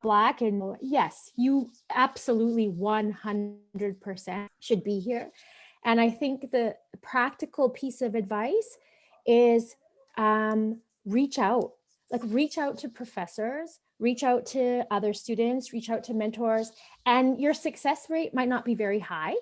Black. And yes, you absolutely 100% should be here. And I think the practical piece of advice is reach out to professors, reach out to other students, reach out to mentors, and your success rate might not be very high.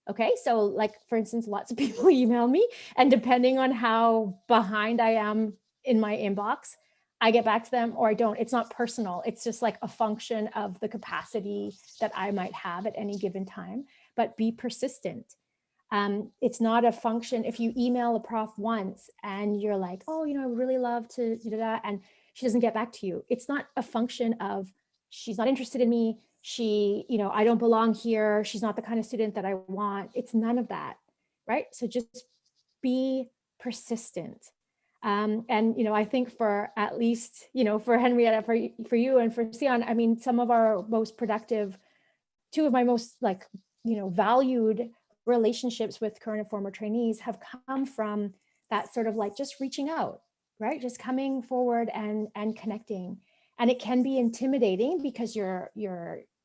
Okay, so like, for instance, lots of people email me, and depending on how behind I am in my inbox, I get back to them or I don't. It's not personal. It's just like a function of the capacity that I might have at any given time, but be persistent. It's not a function. If you email a prof once and you're like, oh, I would really love to do that, and she doesn't get back to you, it's not a function of she's not interested in me. She, I don't belong here. She's not the kind of student that I want. It's none of that, right? So just be persistent. And, I think for at least, for Henrietta, for you and for Sion, I mean, some of our most productive, two of my most valued relationships with current and former trainees have come from that sort of like just reaching out, right? Just coming forward and connecting. And it can be intimidating because you're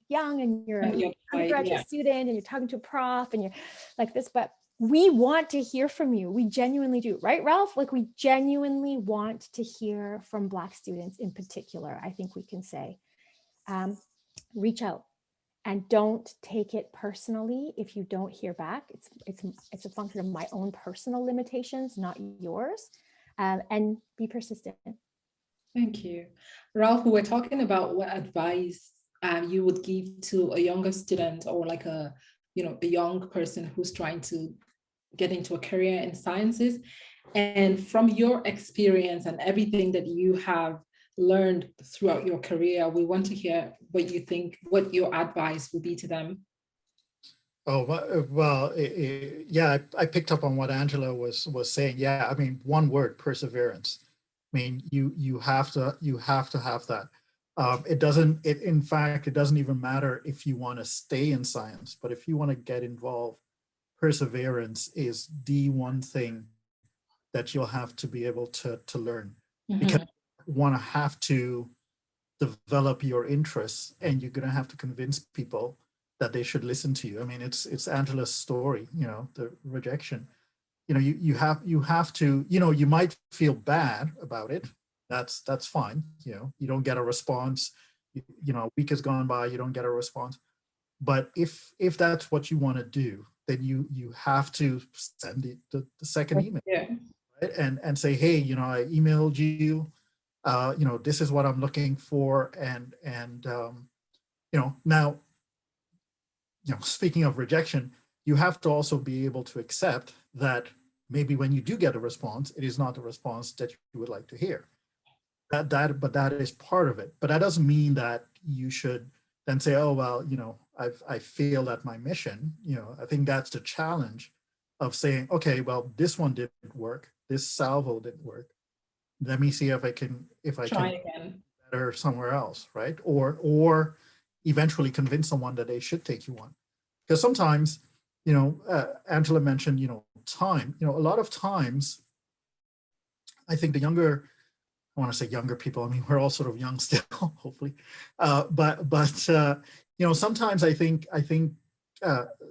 young and you're an undergraduate student and you're talking to a prof and you're like this, but we want to hear from you. We genuinely do, right, Ralph? Like, we genuinely want to hear from Black students in particular. I think we can say, reach out. And don't take it personally if you don't hear back. It's a function of my own personal limitations, not yours. And be persistent. Thank you. Ralph, we were talking about what advice you would give to a younger student, or like a young person who's trying to get into a career in sciences. And from your experience and everything that you have learned throughout your career, we want to hear what you think, what your advice would be to them. Oh, well, yeah, I picked up on what Angela was saying. Yeah, I mean, one word: perseverance. I mean, you have to have that. In fact, it doesn't even matter if you want to stay in science, but if you want to get involved, perseverance is the one thing that you'll have to be able to learn, because you have to develop your interests, and you're going to have to convince people that they should listen to you. I mean, it's Angela's story, the rejection. You have to, you might feel bad about it, That's fine. You don't get a response. A week has gone by, you don't get a response. But if that's what you want to do, then you have to send the second email, Yeah. right? And say, hey, I emailed you. This is what I'm looking for, and now, speaking of rejection, you have to also be able to accept that maybe when you do get a response, it is not the response that you would like to hear. But that is part of it. But that doesn't mean that you should then say, oh, well, I failed at my mission. I think that's the challenge of saying, okay, well, this one didn't work. This salvo didn't work. Let me see if I can Try again. better somewhere else, right? Or eventually convince someone that they should take you on. Because sometimes, Angela mentioned, time. A lot of times, I think I want to say younger people. I mean, we're all sort of young still, hopefully. But sometimes I think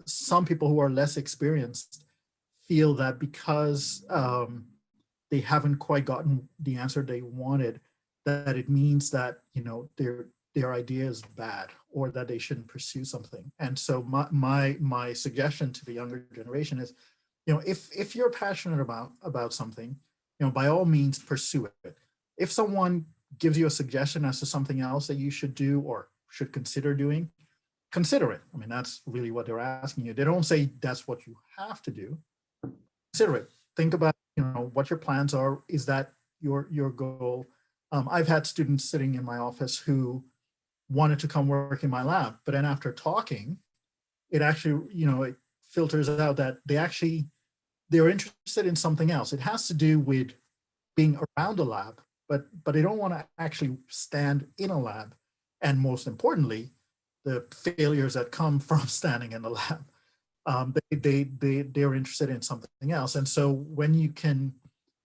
some people who are less experienced feel that because they haven't quite gotten the answer they wanted, that it means that their idea is bad or that they shouldn't pursue something. And so my suggestion to the younger generation is, if you're passionate about something, by all means pursue it. If someone gives you a suggestion as to something else that you should do or should consider doing, consider it. I mean, that's really what they're asking you. They don't say that's what you have to do. Consider it. Think about, what your plans are. Is that your goal? I've had students sitting in my office who wanted to come work in my lab, but then after talking, it actually, it filters out that they're interested in something else. It has to do with being around a lab, but they don't want to actually stand in a lab. And most importantly, the failures that come from standing in the lab. They're interested in something else. And so when you can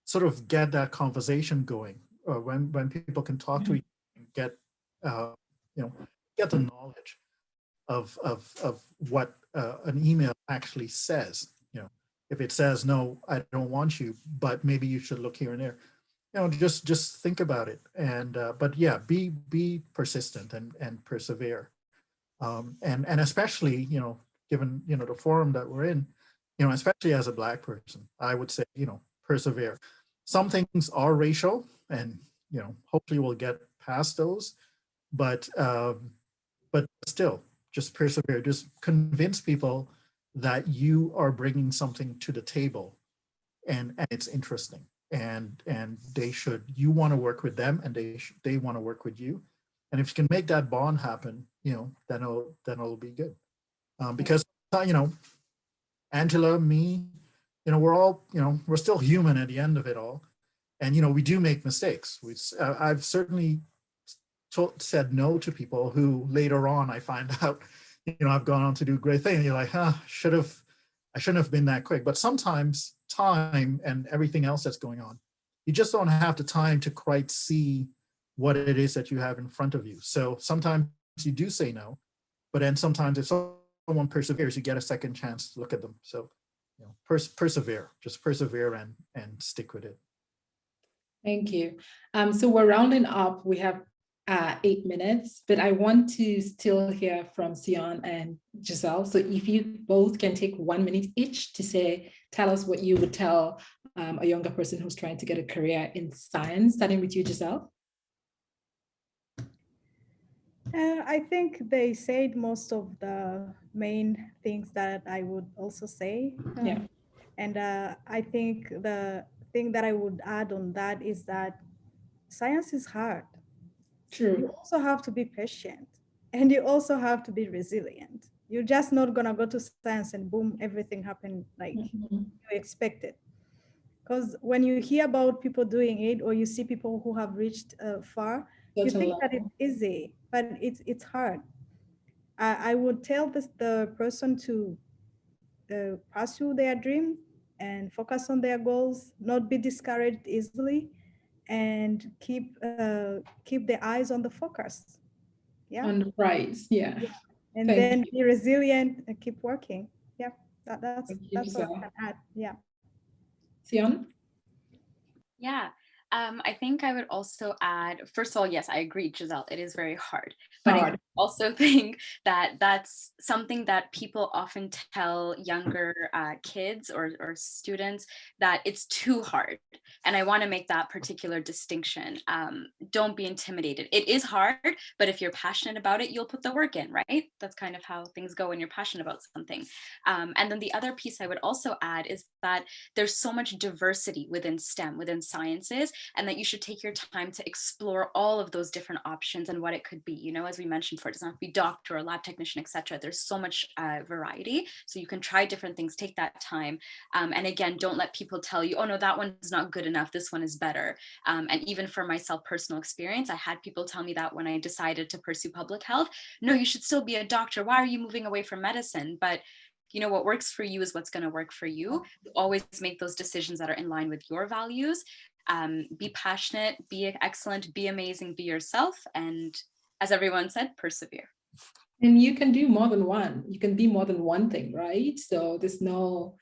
sort of get that conversation going, or when people can talk to each other and get the knowledge of what an email actually says. If it says, no, I don't want you, but maybe you should look here and there, just think about it. And but yeah, be persistent and persevere. And especially, given, the forum that we're in, especially as a Black person, I would say, persevere. Some things are racial, and, hopefully we'll get past those, but still, just persevere. Just convince people that you are bringing something to the table, and it's interesting, and you want to work with them, and they want to work with you. And if you can make that bond happen, then it'll be good. Because, Angela, me, we're all, we're still human at the end of it all. And, we do make mistakes. I've certainly said no to people who later on I find out, I've gone on to do great things. You're like, I shouldn't have been that quick. But sometimes time and everything else that's going on, you just don't have the time to quite see what it is that you have in front of you. So sometimes you do say no, but then sometimes if someone perseveres, you get a second chance to look at them. So, persevere, just persevere and stick with it. Thank you. So we're rounding up. We have 8 minutes, but I want to still hear from Sion and Giselle. So if you both can take 1 minute each to tell us what you would tell a younger person who's trying to get a career in science, starting with you, Giselle. I think they said most of the main things that I would also say. Yeah. And I think the thing that I would add on that is that science is hard. True. You also have to be patient, and you also have to be resilient. You're just not gonna go to science and boom, everything happened like you expected. Because when you hear about people doing it, or you see people who have reached far, you think that it's easy, but it's hard. I would tell the person to pursue their dream and focus on their goals, not be discouraged easily, and keep the eyes on the focus. Yeah. On the prize, yeah. And then be resilient and keep working. Yeah, that's what I can add. Yeah. Sion? Yeah. I think I would also add, first of all, yes, I agree, Giselle, it is very hard. But I also think that that's something that people often tell younger kids or students, that it's too hard. And I want to make that particular distinction. Don't be intimidated. It is hard, but if you're passionate about it, you'll put the work in, right? That's kind of how things go when you're passionate about something. And then the other piece I would also add is that there's so much diversity within STEM, within sciences, and that you should take your time to explore all of those different options and what it could be. You know, as we mentioned, for it doesn't have to be doctor or lab technician, etc. There's so much variety, so you can try different things, take that time. And again, don't let people tell you, oh no, that one's not good enough, this one is better. And even for myself, personal experience, I had people tell me that when I decided to pursue public health, no, you should still be a doctor, why are you moving away from medicine? But you know, what works for you is what's going to work for you. Always make those decisions that are in line with your values. Be passionate, be excellent, be amazing, be yourself. And as everyone said, persevere. And you can do more than one. You can be more than one thing, right? So there's no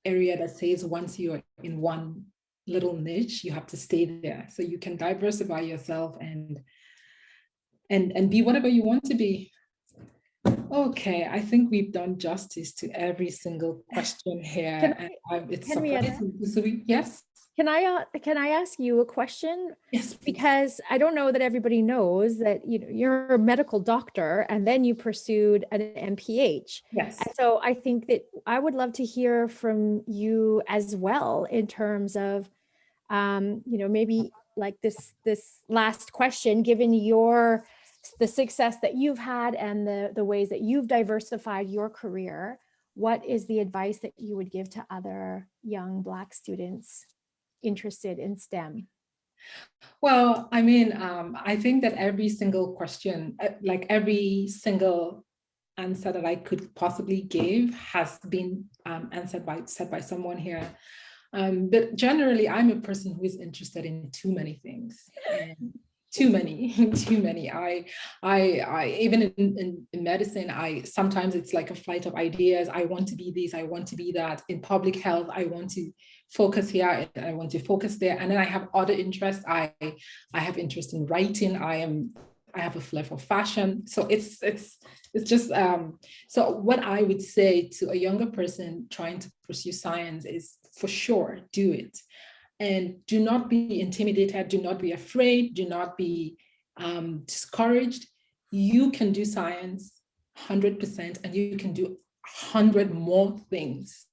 area that says once you're in one little niche, you have to stay there. So you can diversify yourself and be whatever you want to be. Okay, I think we've done justice to every single question here. It's surprising. Yes. Can I ask you a question? Yes, please. Because I don't know that everybody knows that you're a medical doctor and then you pursued an MPH. Yes. And so I think that I would love to hear from you as well in terms of, maybe like this last question, given the success that you've had and the ways that you've diversified your career, what is the advice that you would give to other young Black students interested in STEM? Well, I mean, I think that every single question, like every single answer that I could possibly give has been said by someone here. But generally, I'm a person who is interested in too many things. Too many. I even in medicine, sometimes it's like a flight of ideas. I want to be this, I want to be that. In public health, I want to focus here and I want to focus there. And then I have other interests. I have interest in writing. I have a flair for fashion. So it's just so what I would say to a younger person trying to pursue science is, for sure, do it. And do not be intimidated, do not be afraid, do not be discouraged. You can do science 100% and you can do 100 more things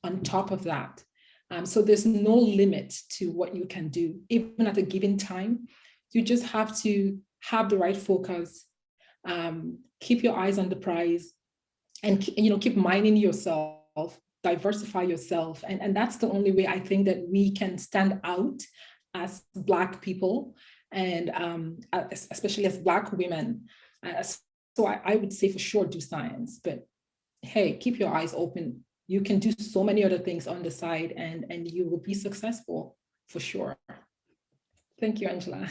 on top of that. So there's no limit to what you can do, even at a given time. You just have to have the right focus, keep your eyes on the prize, and keep mining yourself, diversify yourself. And that's the only way I think that we can stand out as Black people, and especially as Black women. So I would say for sure do science, but hey, keep your eyes open. You can do so many other things on the side and you will be successful for sure. Thank you, Angela.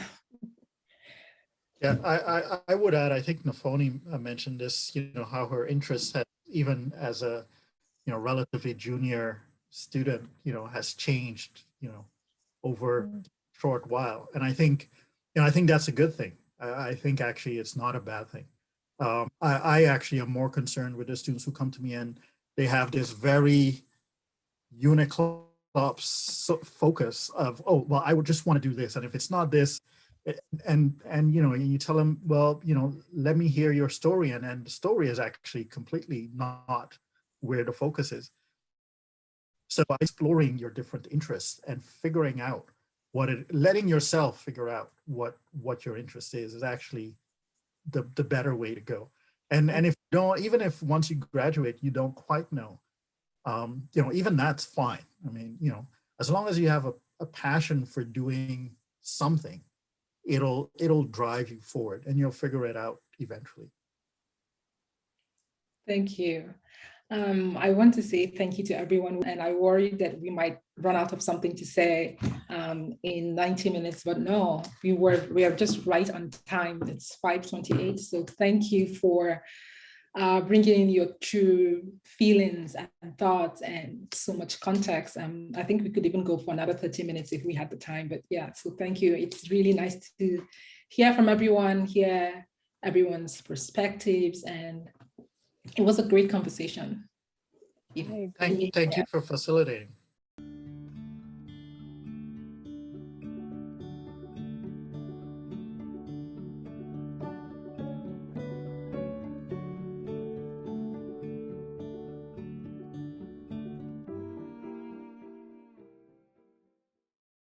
Yeah, I would add, I think Nafoni mentioned this, how her interests had, even as a relatively junior student, has changed, over a short while. And I think that's a good thing. I think actually it's not a bad thing. I actually am more concerned with the students who come to me and they have this very uniclops focus of, oh, well, I would just want to do this. And if it's not this, and you tell them, well, let me hear your story. And the story is actually completely not where the focus is. So exploring your different interests and figuring out letting yourself figure out what your interest is actually the better way to go. And if you don't, even if once you graduate, you don't quite know, even that's fine. I mean, as long as you have a passion for doing something, it'll drive you forward and you'll figure it out eventually. Thank you. I want to say thank you to everyone, and I worry that we might run out of something to say in 90 minutes, but no, we are just right on time. It's 5:28, so thank you for bringing in your true feelings and thoughts and so much context. I think we could even go for another 30 minutes if we had the time, but yeah, so thank you. It's really nice to hear from everyone, hear everyone's perspectives, and it was a great conversation. Thank you for facilitating.